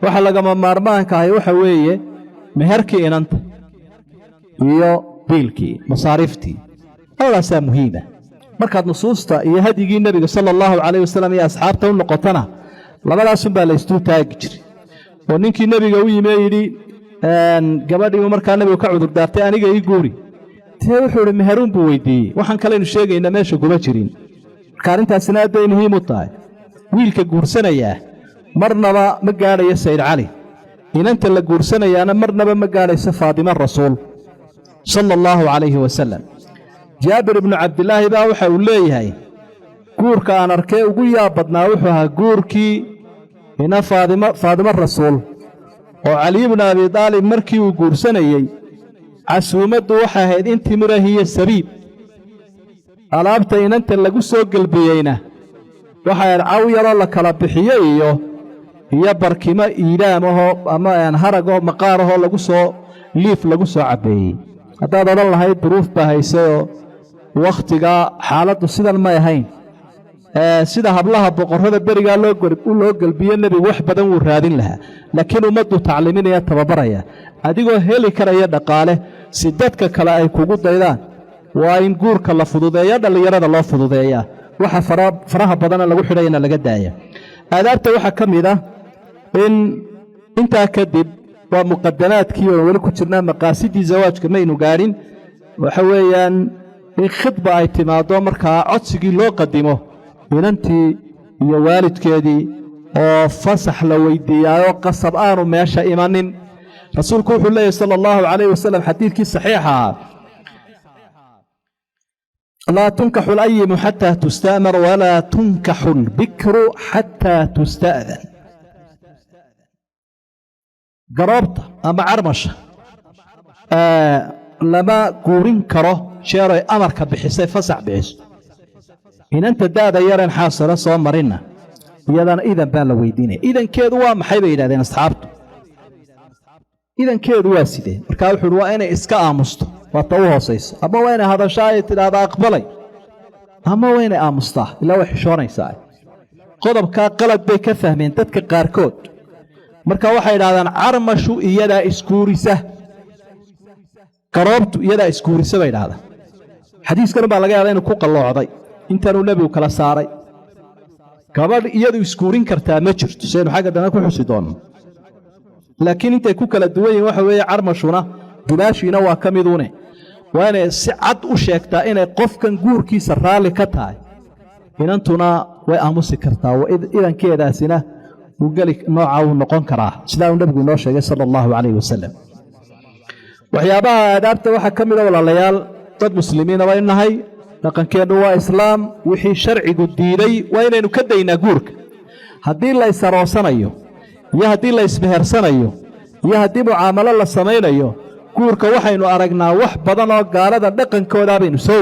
Speaker 1: waxa lagama maarmaanka ahay waxa weeye meherkii inanta iyo biilkii masaariiftii hawlaasaa muhiima markaad nusuusta iyo hadyigii nebiga sala allahu calayh wasalam iyo asxaabta u noqotana labadaasunbaa la istuu taagi jiray oo ninkii nebiga u yimi yidhi gabadhiibu markaa nebigu ka cudurdaartay aniga ii guuri tee wuxuu idhi meheruun buu weydiiyey waxaan kalaynu sheegaynaa meesha kuma jirin marka arrintaasina aad bay muhiim u tahay wiilka guursanayaa marnaba ma gaadhayo sayd cali inanta la guursanayaana marnaba ma gaadhayso faadima rasuul sala allahu calayhi wasalam jaabir ibnu cabdilaahi baa waxa uu leeyahay guurka aan arkee ugu yaab badnaa wuxuu ahaa guurkii ina faadimo rasuul oo cali ibnu abi daalib markii uu guursanayey casuumaddu waxay ahayd in timira hiyo sabiib alaabta inanta lagu soo gelbiyeyna waxay ahayd caw yaroo la kala bixiyo iyo barkimo iidaamahoo ama haragoo maqaarahoo liif lagu soo cabbeeyey haddaad odhan lahayd duruuf baa haysayoo wakhtigaa xaaladdu sidan may ahayn sida hablaha boqorrada berigaa loo gelbiye nebigu wax badan wuu raadin lahaa laakiin ummaddu tacliiminaya tababaraya adigoo heli karaya dhaqaale si dadka kale ay kugu daydaan waa in guurka la fududeeya dhallinyarada loo fududeeyaa waxa faraha badana lagu xidhayana laga daaya aadaabta waxaa ka mid ah in intaa kadib waa muqadamaadkii oo weli ku jirnaa maqaasidii zawaajka maynu gaadhin waxa weeyaan in khidba ay timaaddo markaa codsigii loo qadimo inantii iyo waalidkeedii oo fasax la weydiiyaayoo qasab aanu meesha imanin rasuulku wuxuu leeyahy sala allahu calayh wasalam xadiidkii saxiixa laa tunkaxu alayimu xataa tusta'mar walaa tunkaxu albikru xataa tusta'dan garoobta ama carmasha lama guurin karo jeeroy amarka bixisay fasax bixiso inanta da'da yareen xaasilo soo marinna iyadana idan baa la weydiinaya idankeedu waa maxay bay yidhahdeen asxaabtu idankeedu waa sidee markaa wuxuu uhi waa inay iska aamusto waa ta u hoosayso ama waa inay hadashaa ay tidhaahda aqbalay ama waa inay aamustaa ilaa way xishoonaysaa qodobkaa qalad bay ka fahmeen dadka qaarkood marka waxay idhahdaan carmashu iyadaa isguurisa garoobtu iyadaa isguurisa bay idhahdaan xadiiskan baa laga yaabaa inuu ku qalloocday intanuu nebigu kala saaray gabadh iyadu isguurin kartaa ma jirto saynu xagga dambe ku xusi doonno laakiin intay ku kala duwan yihiin waxa weeye carmashuna dubaashiina waa ka miduune waa inay si cad u sheegtaa inay qofkan guurkiisa raalli ka tahay inantuna way aamusi kartaa idankeedaasina uu geli nooca uu noqon karaa sidaa uu nebigu inoo sheegay sala allahu calayhi wasalam waxyaabaha aadaabta waxaa ka mida walaalayaal dad muslimiina baynu nahay dhaqankeennu waa islaam wixii sharcigu diiday waa inaynu ka daynaa guurka haddii la isaroosanayo iyo haddii la ismehersanayo iyo haddii mucaamalo la samaynayo guurka waxaynu aragnaa wax badan oo gaalada dhaqankoodaa baynu soo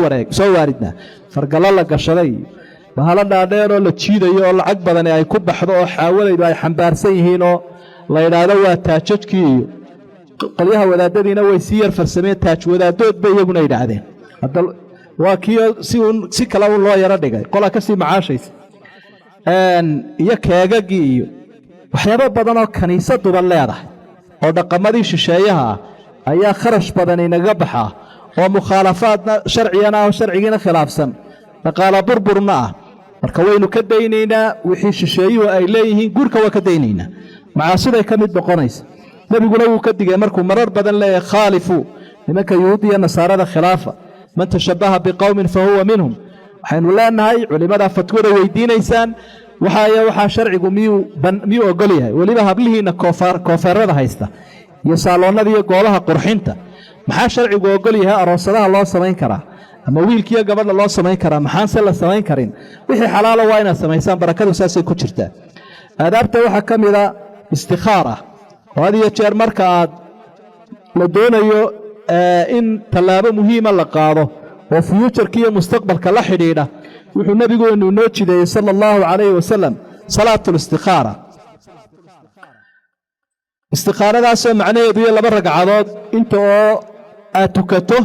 Speaker 1: waaridnaa fargallo la gashaday bahalo dhaadheeroo la jiidayo oo lacag badani ay ku baxdo oo xaawalaydu ay xambaarsan yihiinoo la yidhaahdo waa taajadkii iyo qolyaha wadaadadiina way sii yar farsameen taaj wadaadood bay iyaguna yidhaahdeen waa kii si kale un loo yaro dhigay qola ka sii macaashaysa iyo keegagii iyo waxyaabo badan oo kaniisaduba leedahay oo dhaqamadii shisheeyaha ah ayaa kharash badan inaga baxaa oo mukhaalafaadna sharcigana ah oo sharcigiina khilaafsan dhaqaala burburna ah marka waynu ka daynaynaa wixii shisheeyuhu ay leeyihiin guurka waa ka daynaynaa macaasiday ka mid noqonaysa nebiguna wuu ka digay markuu marar badan leeyahay khaalifuu nimanka yuhuudiya nasaarada khilaafa man tashabbaha biqowmin fa huwa minhum waxaynu leenahay culimmadaa fatwada weydiinaysaan waxaa sharcigu miyuu ogol yahay weliba hablihiinna koofeerada haysta iyo saaloonnada iyo goobaha qurxinta maxaa sharcigu ogol yahay aroosadaha loo samayn karaa ama wiilkiiyo gabadha loo samayn karaa maxaanse la samayn karin wixii xalaalo waa inaad samaysaan barakadu saasay ku jirtaa aadaabta waxaa ka mida istikhaara oo had iyo jeer marka aad la doonayo in tallaabo muhiima la qaado oo fiyuujarka iyo mustaqbalka la xidhiidha wuxuu nebigeenu inoo jideeyey sala allahu calayhi wasalam salaatulistikhaara istikhaaradaasoo macnaheedu iyo 2 ragcadood inta oo aad tukato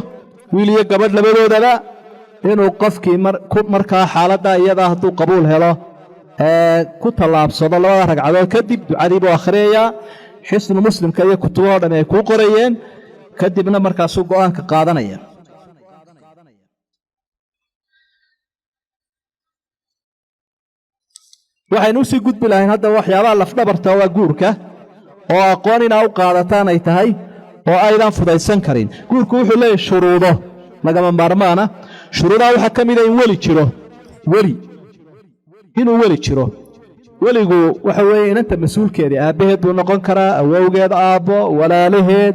Speaker 1: wiil iyo gabadh labadoodaba inuu qofkii markaa xaaladda iyadaa hadduu qabuul helo ku tallaabsado 2 ragcadood kadib ducadii buu akhriyayaa xisnu muslimka iyo kutubahoo dhan ay kuu qorayeen kadibna markaasuu go'aanka qaadanaya waxaynu usii gudbi lahayn hadda waxyaabaha lafdhabarta waa guurka oo aqoon inaa u qaadataan ay tahay oo aydan fudaysan karin guurku wuxuu leeyahay shuruudo lagama maarmaana shuruudaha waxaa ka mida in inuu weli jiro weligu waxa weeye inanta mas-uulkeedii aabbaheed buu noqon karaa awowgeed aabbo walaalaheed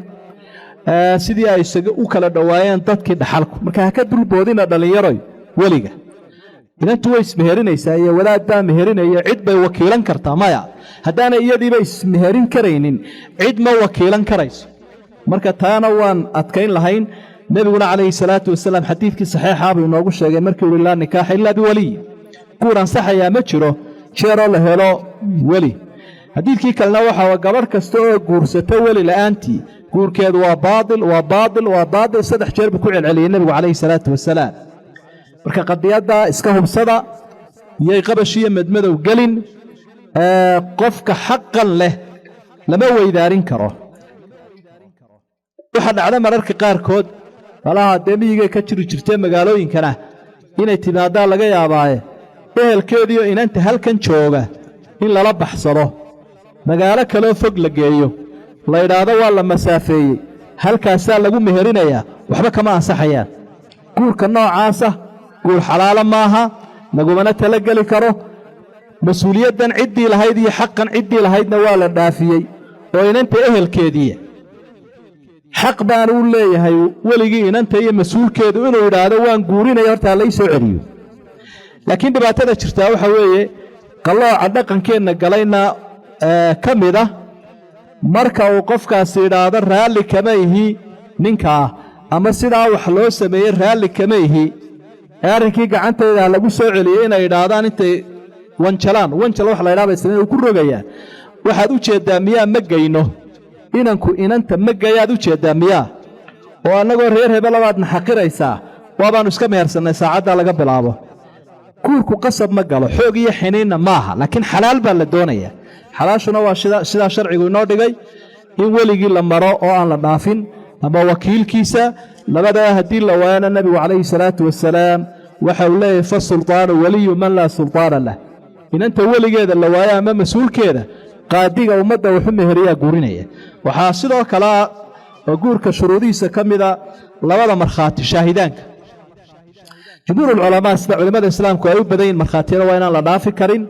Speaker 1: sidii ay u kala dhowaayeen dadkii dhaxalku marka ha ka dulboodina dhallinyaroy weliga inantu way ismeherinaysaa iyo wadaad baa meherinaya cid bay wakiilan kartaa maya haddaanay iyadiiba ismeherin karaynin cid ma wakiilan karayso marka taana waan adkayn lahayn nebiguna calayhi salaatu wasalaam xadiidkii saxiixaa buu inoogu sheegay markii uhi laa nikaaxa ilaa biwaliy guur ansaxayaa ma jiro jeeroo la helo weli xadiidkii kalena waxaa gabadh kasta oo guursato weli la'aantii guurkeedu waa baatil 3 jeer buu ku celceliyey nebigu calayhi salaatu wasalaam marka qadiyadda iska hubsada iyay qabashiiyo madmadow gelin qofka xaqan leh lama weydaarin karo waxaa dhacda mararka qaarkood malaha dee miyigay ka jiri jirtee magaalooyinkana inay timaadaa laga yaabaaye ehelkeediiyo inanta halkan jooga in lala baxsado magaalo kaloo fog la geeyo la yidhaahdo waa la masaafeeyey halkaasaa lagu meherinayaa waxba kama ansaxayaan guurka noocaasa guur xalaalo maaha lagumana talageli karo mas-uuliyaddan ciddii lahayd iyo xaqan ciddii lahaydna waa la dhaafiyey oo inanta ehelkeediiya xaq baan uu leeyahay weligii inanta iyo mas-uulkeedu inuu yidhaahdo waan guurinaya horta ha lai soo celiyo laakiin dhibaatada jirtaa waxa weeye qallooca dhaqankeenna galayna ka mid ah marka uu qofkaasi yidhaahdo raalli kama ihi ninkaa ama sidaa wax loo sameeyey raalli kama ihi ee arrinkii gacantayda lagu soo celiyey inay yidhaahdaan intay wanjal wax la ydhaha bay sameen uu ku rogayaa waxaad u jeeddaa miyaa ma geyno inanku inanta ma gayaad u jeeddaa miyaa oo annagoo reer hebelabaadna xaqiraysaa waabaannu iska mehersannay saacaddaa laga bilaabo guurku qasab ma galo xoog iyo xiniinna maaha laakiin xalaal baa la doonayaa xalaashuna waa sidaa sharcigu inoo dhigay in weligii la maro oo aan la dhaafin ama wakiilkiisa labadaa haddii la waayana nebigu calayhi salaatu wasalaam waxa uu leeyahay fasultaanu waliyu man laa sultaana lah inanta weligeeda la waayo ama mas-uulkeeda qaadiga ummadda wuxu meheriyaa guurinaya waxaa sidoo kale oo guurka shuruudihiisa ka mida 2 markhaati shaahidaanka jumhuurulculamaa sida culimmada islaamku ay u badan yihin markhaatiyada waa inaan la dhaafi karin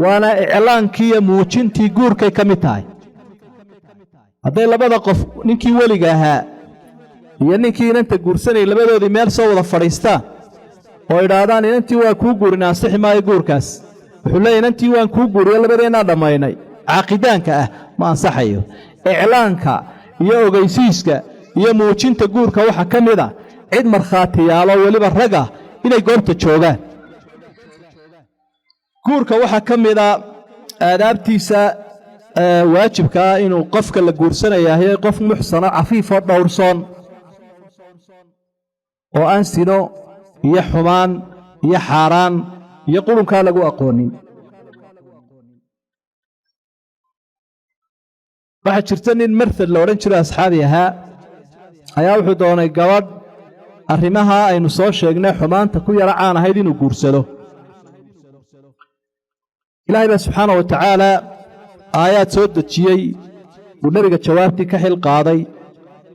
Speaker 1: waana iclaankii iyo muujintii guurkay ka mid tahay hadday 2 qof ninkii weliga ahaa iyo ninkii inanta guursanayay labadoodii meel soo wada fadhiistaan oo idhaahdaan inantii waa kuu guurin ansixi maayo guurkaas wuxuu leeyahy inantii waan kuu guuriyo labadeennaa dhammaynay caaqidaanka ah ma ansaxayo iclaanka iyo ogeysiiska iyo muujinta guurka waxaa ka mid a cid markhaatiyaalo weliba raga inay goobta joogaan guurka waxaa ka mid a aadaabtiisa waajibka inuu qofka la guursanayahay qof muxsana cafiif oo dhowrsoon oo aan sino iyo xumaan iyo xaaraan iyo qulunka lagu aqoonin waxa jirta nin marthad la oran jiray asxaabi ahaa ayaa wuxuu doonay gabadh arrimaha aynu soo sheegnay xumaanta ku yara caan ahayd inuu guursado ilaahay baa subxaanahu wa tacaala aayaad soo dejiyey uu nebiga jawaabtii ka xil qaaday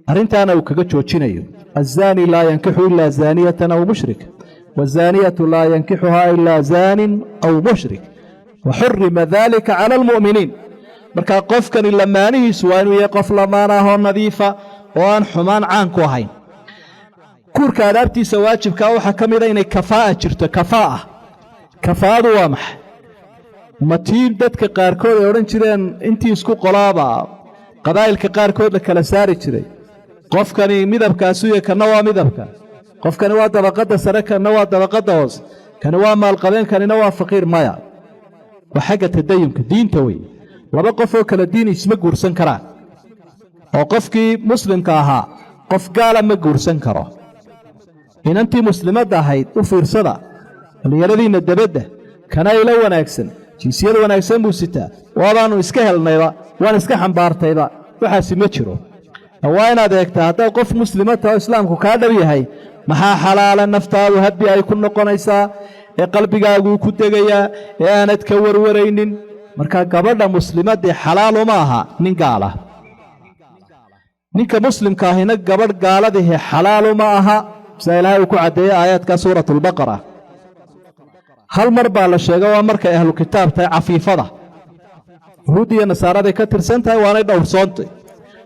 Speaker 1: arrintaana uu kaga joojinayo الزاني لا ينكح إلا زانية أو مشرك والزانية لا ينكحها إلا زان أو مشرك وحرم ذلك على المؤمنين marka qofkan lamaanihiisu waa inuu yahay qof lamaanaho nadiifa oo aan xumaan caan ku ahayn kuurka adaabtiisa waajibka waxa kamid ah inay kafaa jirto kafaadu waa maxay matiin dadka qaarkood ay oran jireen intii isku qolaaba qabaa'ilka qaarkood la kala saari jiray qofkani midabkaas iyo kana waa midabka qofkani waa dabaqada sare kana waa dabaqada hoos kana waa maal qabeen kana waa faqiir maya waxa tadayunka diinta way laba qof oo kala diin isma guursan karaan oo qofkii muslimka ahaa qof gaala ma guursan karo inantii muslimadda ahayd u fiirsada dhalinyaradiina dabadda kana ila wanaagsan jinsiyad wanaagsan buu sitaa waadaanu iska helnayba waan iska xambaartayba waxaasi ma jiro waa inaad eegtaa hadday qof muslimata oo islaamku kaa dhab yahay maxaa xalaala naftaadu habbi ay ku noqonaysaa ee qalbigaagu ku degayaa ee aanad ka warwaraynin marka gabadha muslimadii xalaal uma aha nin gaala ninka muslimka ahina gabadh gaaladihi xalaal uma aha sida ilaahay ku cadeeyay aayadka suuratul baqara hal mar baa la sheegay waa markay ahlu kitaab tahay cafiifada yahuudiya nasaarada ka tirsan tahay waanay dhowrsoontay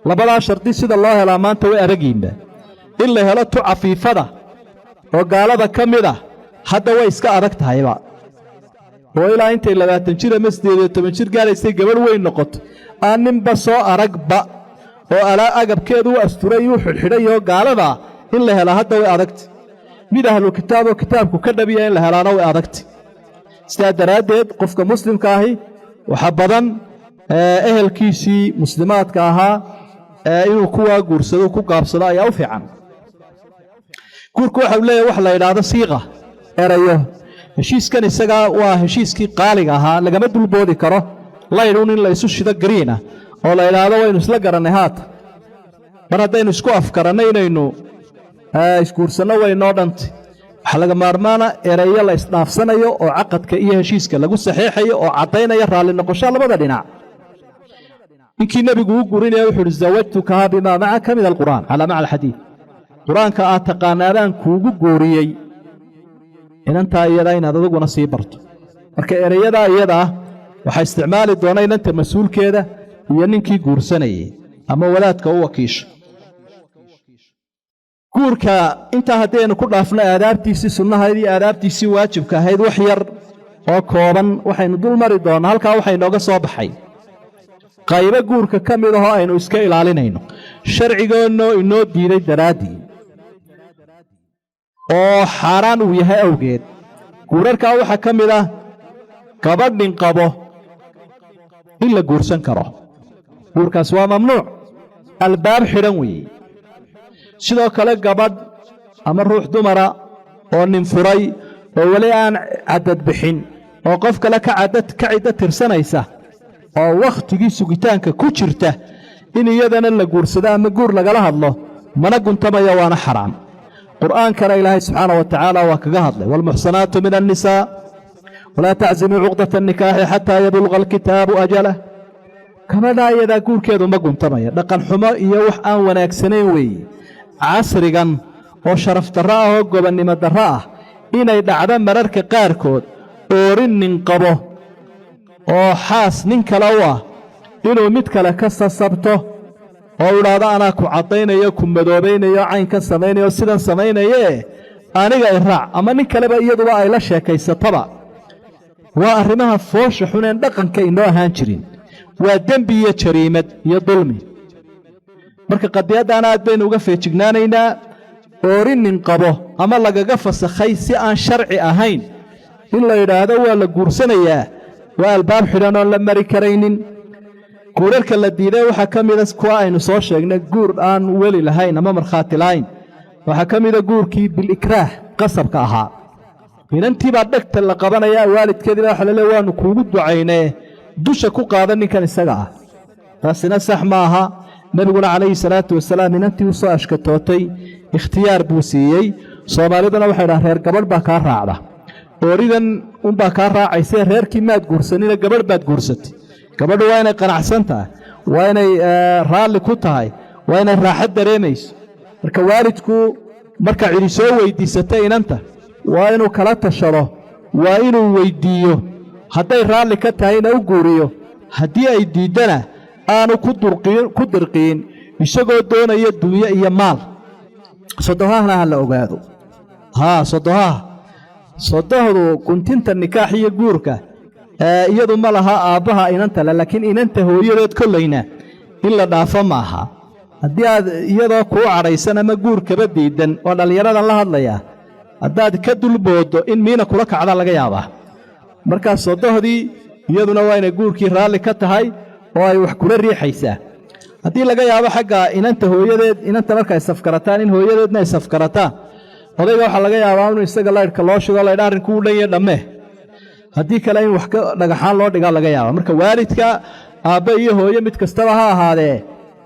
Speaker 1: labadaa shardi sida loo helaa maanta way aragiinba in la helo tu cafiifada oo gaalada ka mid ah hadda way iska adag tahayba oo ilaa intay 20 jir ama 18 jir gaaraysay gabadh weyn noqoto aan ninba soo aragba oo ala agabkeedu u asturay uu xidhiidhayo gaalada in la helo hadda way adagtay mid ahlu kitaab oo kitaabku ka dhabiya in la helaana way adagtay sidaa daraadeed qofka muslimka ahi waxa badan ehelkiisii muslimaadka ahaa inuu kuwa guursado ku gaabsado ayaa u fiican guurku waxa uu leeyahay wax la yiraahdo siiqa erayo heshiiskan isaga waa heshiiskii qaaliga ahaa lagama dulboodi karo laydhuun in la isu shido gariina oo la yiraahdo waynu isla garanay haata mar haddaynu isku afkaranay inaynu isguursanno waynoo dhantay waxa laga maarmaana erayo la isdhaafsanayo oo caqadka iyo heshiiska lagu saxiixayo oo caddaynaya raalli noqosho labada dhinac inkii nabigu u guurinaya wuxuu zawajtuka bima macaka min alquraan ala maca alxadiid quraanka aad taqaanaadaan kuugu guuriyey inantaa iyada inaad aduguna sii barto marka erayada iyada waxay isticmaali doonaa inanta mas'uulkeeda iyo ninkii guursanayay ama walaadka u wakiisho guurka inta hadeenu ku dhaafno aadaabtiisii sunnahayd iyo aadaabtiisii waajibka ahayd wax yar oo kooban waxaynu dul mari doonaa halkaa waxay nooga soo baxay qaybo guurka ka mid ah oo aynu iska ilaalinayno sharcigoodna inoo diiday daraadii oo xaaraan uu yahay awgeed guurarka waxa ka mid ah gabadhin qabo in la guursan karo guurkaas waa mamnuuc albaab xidhan weeye sidoo kale gabadh ama ruux dumara oo nin furay oo wali aan cadad bixin oo qof kale ka cidda tirsanaysa oo waqtigii sugitaanka ku jirta in iyadana la guursado ama guur lagala hadlo mana guntamaya waana xaraam qur'aankana ilaahay subxaanahu wa tacaala waa kaga hadlay walmuxsanaatu min annisaa walaa taczimuu cuqdata annikaaxi xataa yabluqa alkitaabu ajalah gabadhaa iyadaa guurkeedu ma guntamaya dhaqan xumo iyo wax aan wanaagsanayn weeye casrigan oo sharaf darro ah oo gobonnimo darro ah inay dhacdo mararka qaarkood oorin nin qabo oo xaas nin kale u ah inuu mid kale ka sasabto oo idhaahdo anaa ku caddaynayo ku madoobaynayo caynka samaynayo sidan samaynaye aniga iraac ama nin kaleba iyaduba ay la sheekaysataba waa arrimaha foosha xuneen dhaqanka inoo ahaan jirin waa dembi iyo jariimad iyo dulmi marka qadiyaddaana aad baynu uga feejignaanaynaa oorin nin qabo ama lagaga fasakhay si aan sharci ahayn in la yidhaahdo waa la guursanayaa waa albaab xidhan oon la mari karaynin guurarka la diiday waxaa ka mida kuwa aynu soo sheegnay guur aan weli lahayn ama markhaati lahayn waxaa ka mida guurkii bilikraah qasabka ahaa inantiibaa dhegta la qabanayaa waalidkeediina waxa la leeyahay waanu kuugu ducaynee dusha ku qaada ninkan isaga ah taasina sax ma aha nabiguna calayhi salaatu wasalaam inantii u soo ashkatootay ikhtiyaar buu siiyey soomaaliduna waxay dhahaan reer gabadh baa kaa raacda ooridan unbaa kaa raacaysee reerkii maad guursanina gabadh baad guursatay gabadhu waa inay qanacsan tahay waa inay raalli ku tahay waa inay raaxad dareemayso marka waalidku marka cidi soo weydiisatay inanta waa inuu kala tashado waa inuu weyddiiyo hadday raalli ka tahayna u guuriyo haddii ay diiddana aanu ku dirqiin isagoo doonaya dunyo iyo maal sodohahna ha la ogaado sodohdu guntinta nikaax iyo guurka iyadu ma laha aabbaha inanta le laakiin inanta hooyadeed kollayna in la dhaafo maaha haddii aad iyadoo kuu cadhaysan ama guurkaba diidan waa dhallinyaradan la hadlayaa haddaad ka dulbooddo in miina kula kacda laga yaabaa markaas sodohdii iyaduna waa inay guurkii raalli ka tahay oo ay wax kula riixaysaa haddii laga yaabo xagga inanta hooyadeed inanta marka ay safkarataan in hooyadeedna ay safkarataan odayga waxaa laga yaabaa inuu isaga laydhka loo shigo laydha arrinku u dhan iyo dhamme haddii kale in wax ka dhagaxaan loo dhigaa laga yaaba marka waalidka aabbe iyo hooye mid kastaba ha ahaadee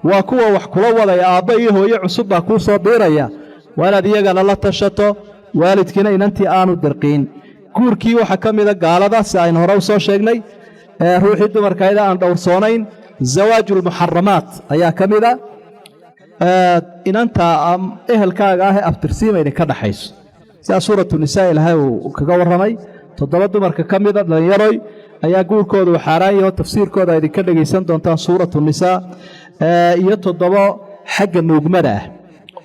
Speaker 1: waa kuwa wax kula wadaya aabbe iyo hooye cusub baa kuu soo biiraya waa inaad iyagana la tashato waalidkiina inantii aanu dirqiin guurkii waxaa ka mida gaalada si aynu hore u soo sheegnay ruuxii dumarkayda aan dhowrsoonayn zawaajulmuxaramaat ayaa ka mida inanta ehelkaaga ah ee abtirsiima idinka dhaxayso sidaa suuratu nisaa ilaahay uu kaga warramay 7 dumarka ka mida dhallinyaroy ayaa guurkooda uu xaaraan yaho tafsiirkooda idinka dhegaysan doontaan suuratu nisaa iyo 7 xagga nuugmada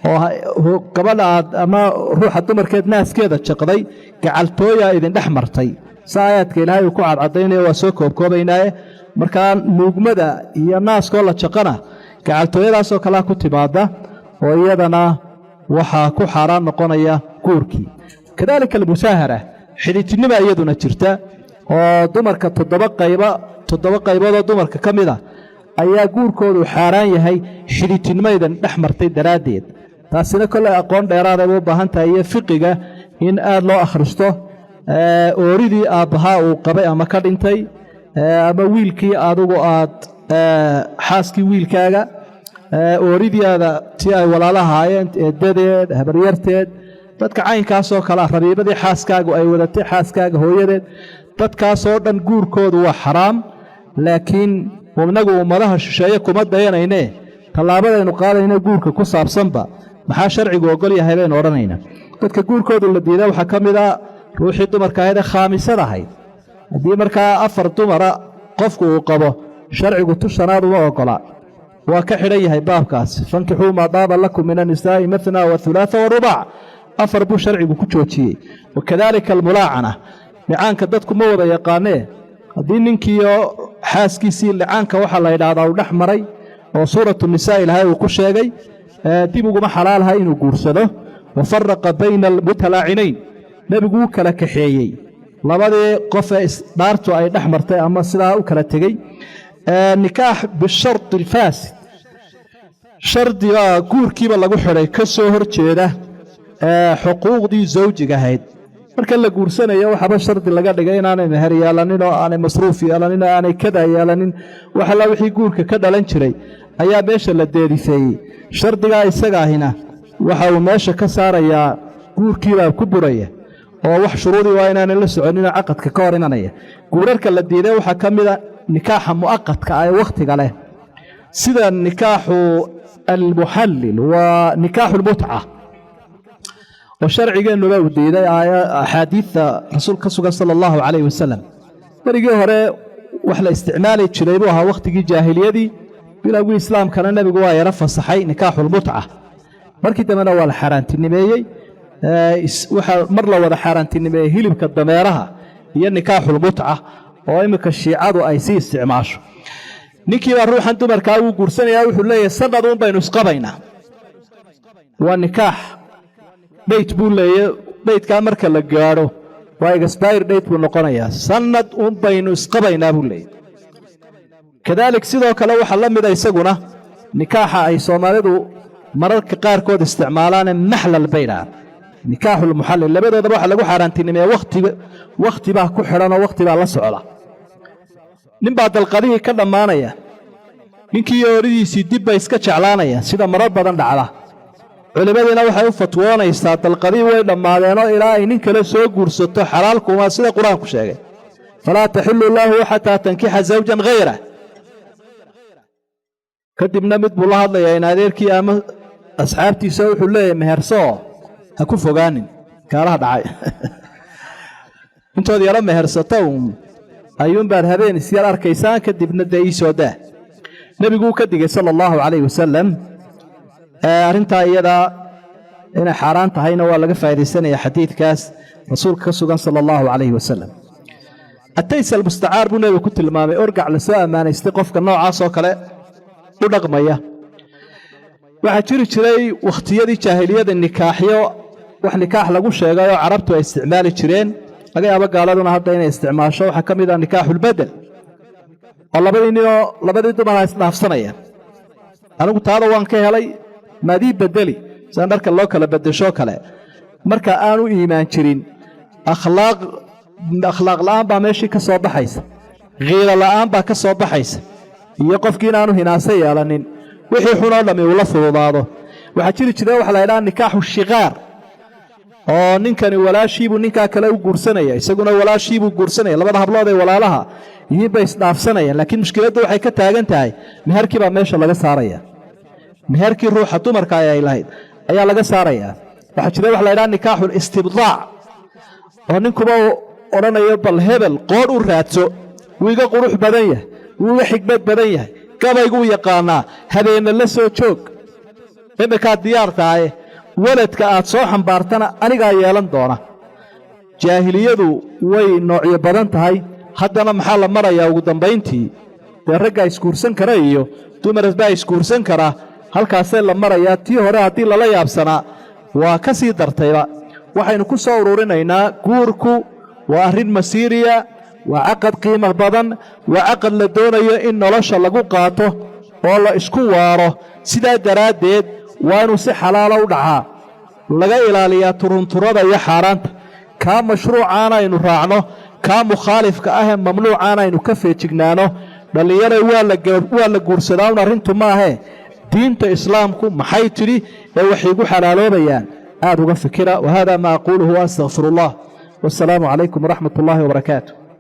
Speaker 1: ah oo gabadha aad ama ruuxa dumarkeed naaskeeda jaqday gacaltooya idin dhex martay saayaadka ilaahay uu ku cadcadaynaya waa soo koobkoobaynaaye markaa nuugmada iyo naaskoo la jaqana gacaltooyadaasoo kalea ku timaada oo iyadana waxaa ku xaaraan noqonaya guurkii kadaalika almusaahara xidhiidhnima iyaduna jirta oo dumarka 7 qayboodoo dumarka ka mida ayaa guurkoodu xaaraan yahay xidhiidhnimaydan dhex martay daraaddeed taasina kolley aqoon dheeraada u baahan tahay iyo fiqiga in aad loo akhristo ooridii aabbahaa uu qabay ama ka dhintay ama wiilkii adigu aad xaaskii wiilkaaga ooridiiada tii ay walaalahaayeen eedadeed habaryarteed dadka caynkaasoo kale rabiibadii xaaskaagu ay wadatay xaaskaaga hooyadeed dadkaasoo dhan guurkoodu waa xaraam laakiin inagu ummadaha shisheeye kuma dayanayne tallaabadaynu qaadayna guurka ku saabsanba maxaa sharcigu ogol yahay baynu odhanaynaa dadka guurkoodu la diiday waxaa ka mid a ruuxii dumarka ahayd ee khaamisad ahayd haddii markaa 4 dumara qofku uu qabo sharcigu tushanaad uma ogola waa ka xidhan yahay baabkaas fankixuu maa daaba lakum min annisaa'i matna wa hulaatha wa rubac 4 buu sharcigu ku joojiyey wakadaalika almulaacana licaanka dadku ma wada yaqaanee haddii ninkiioo xaaskiisii licaanka waxaa la yidhaahdaa uu dhex maray oo suuratu nisaa ilaahay uu ku sheegay dib uguma xalaalaha inuu guursado wa faraqa bayna almutalaacinayn nebigu u kala kaxeeyey labadii qof ee dhaartu ay dhex martay ama sidaa u kala tegey nikaax bishardi alfaasid shardigaa guurkiiba lagu xidhay ka soo hor jeeda xuquuqdii zawjiga ahayd marka la guursanayo waxaaba shardi laga dhigay inaanay meher yeelanin oo aanay masruuf yeelanin oo aanay kada yeelanin waxalla wixii guurka ka dhalan jiray ayaa meesha la deedifeeyey shardigaa isaga ahina waxa uu meesha ka saarayaa guurkiibaa ku buraya oo wax shuruudii waa inaanay la soconinoo caqadka ka hor imanaya guurarka la diiday waxaa ka mida nikaaxa mu'aqadka ah ee wakhtiga leh sida nikaaxu almuxallil waa nikaaxu lmutca oo sharcigeennuba uu diiday axaadiidta rasuul ka sugan sala allahu calayh wasalam berigii hore wax la isticmaali jiray buu ahaa wakhtigii jaahiliyadii bilowgii islaamkana nebigu waa yaro fasaxay nikaaxulmutca markii dambena waa la xaaraantinimeeyey waxaa mar la wada xaaraantinimeeyey hilibka dameeraha iyo nikaaxulmutca oo imminka shiicadu ay sii isticmaasho ninkiibaa ruuxan dumarkaa wuu guursanayaa wuxuu leeyahay sanad uun baynu isqabaynaa waa nikaax dhayt buu leeyahy dhaydkaa marka la gaadho waa exbayr dhayt buu noqonayaa sanad uun baynu isqabaynaa buu leeyahy kadalik sidoo kale waxa la mid ah isaguna nikaaxa ay Soomaalidu mararka qaarkood isticmaalaan maxlal bayna nikaaxul muhallal labadoodaba waxa lagu xaaraantinimay waqti baa ku xiran oo waqti baa la socda nin baa dalqadii ka dhamaanaya ninkii yooridiisii dib bay iska jeclaanaya sida marar badan dhacda culimadina waxay u fatwoonaysaa dalqadii way dhamaadeen oo ilaa ay nin kale soo guursato xalaal kuma sida quraanku sheegay fala tahillu lahu hatta tankiha zawjan ghayra kadibna mid buu la hadlayaa in adeerkii ama asxaabtiisa wuxuu leeyahay meherso ha ku fogaanin kaalaha dhacay intood yara mehersato ayuun baad habeen isyar arkaysaan kadibna dee ii soo daa nabigu ka digay sallallahu alayhi wasallam arinta iyada inay xaraan tahayna waa laga faa'iideysanaya xadiidkaas rasuulka ka sugan sallallahu alayhi wasallam ataysal mustacaar buu nabigu ku tilmaamay orgac la soo amaanaystay qofka noocaas oo kale u dhaqmaya waxa jiri jiray waqtiyadii jaahiliyada nikaaxyo wax nikaax lagu sheegay oo carabtu ay isticmaali jireen laga yaabo gaaladuna hadda inay isticmaasho waxa kamid ah nikaaxul badal oo labadii dumar ay isdhaafsanayaan anigu taada waan ka helay maadii badali saan dharka loo kala bedesho kale marka aanu iimaan jirin akhlaaq la'aan baa meeshii ka soo baxaysa qiiro la'aan baa ka soo baxaysa iyo qofkii inaanu hinaasa yeelanin wixii xun oo dhami uu la fududaado waxa jiri jiray wax la yiraahdo nikaaxu shiqaar oo ninkani walaashiibu ninka kale u guursanaya isaguna walaashiibu guursanaya labada hablood ee walaalaha yihiin bay isdhaafsanayaan laakiin mushkiladdu waxay ka taagan tahay meherkii baa meesha laga saaraya meherkii ruuxa dumarka ay lahayd ayaa laga saaraya waxa jira wax la yiraahdo nikaaxul istibdaac oo ninkuba oranayo bal hebel qoor u raadso wiiga qurux badan yahay wiiga xigmad badan yahay gabaygu yaqaana habeena la soo joog imika diyaar tahay waladka aad soo xambaartana aniga yeelan doona jaahiliyadu way noocyo badan tahay haddana maxaa la marayaa ugu dambayntii ragga iskuursan kara iyo dumarba iskuursan kara halkaasay la marayaa tii hore haddii lala yaabsanaa waa ka sii dartayba waxaynu ku soo ururinaynaa guurku waa arrin masiiriya waa caqad qiimo badan waa caqad la doonayo in nolosha lagu qaato oo la isku waaro sidaa daraaddeed waa inuu si xalaala u dhacaa laga ilaaliyaa turunturada iyo xaaraanta kaa mashruucaana aynu raacno kaa mukhaalifka ah ee mamnuucaana aynu ka feejignaano dhallinyaro waa la guursadaa un arrintu maahee diinta islaamku maxay tidhi ee waxay igu xalaaloobayaan aad uga fikira wahada ma aquuluhu wa astaghfirullah wassalaamu calaykum waraxmat ullaahi wabarakaatu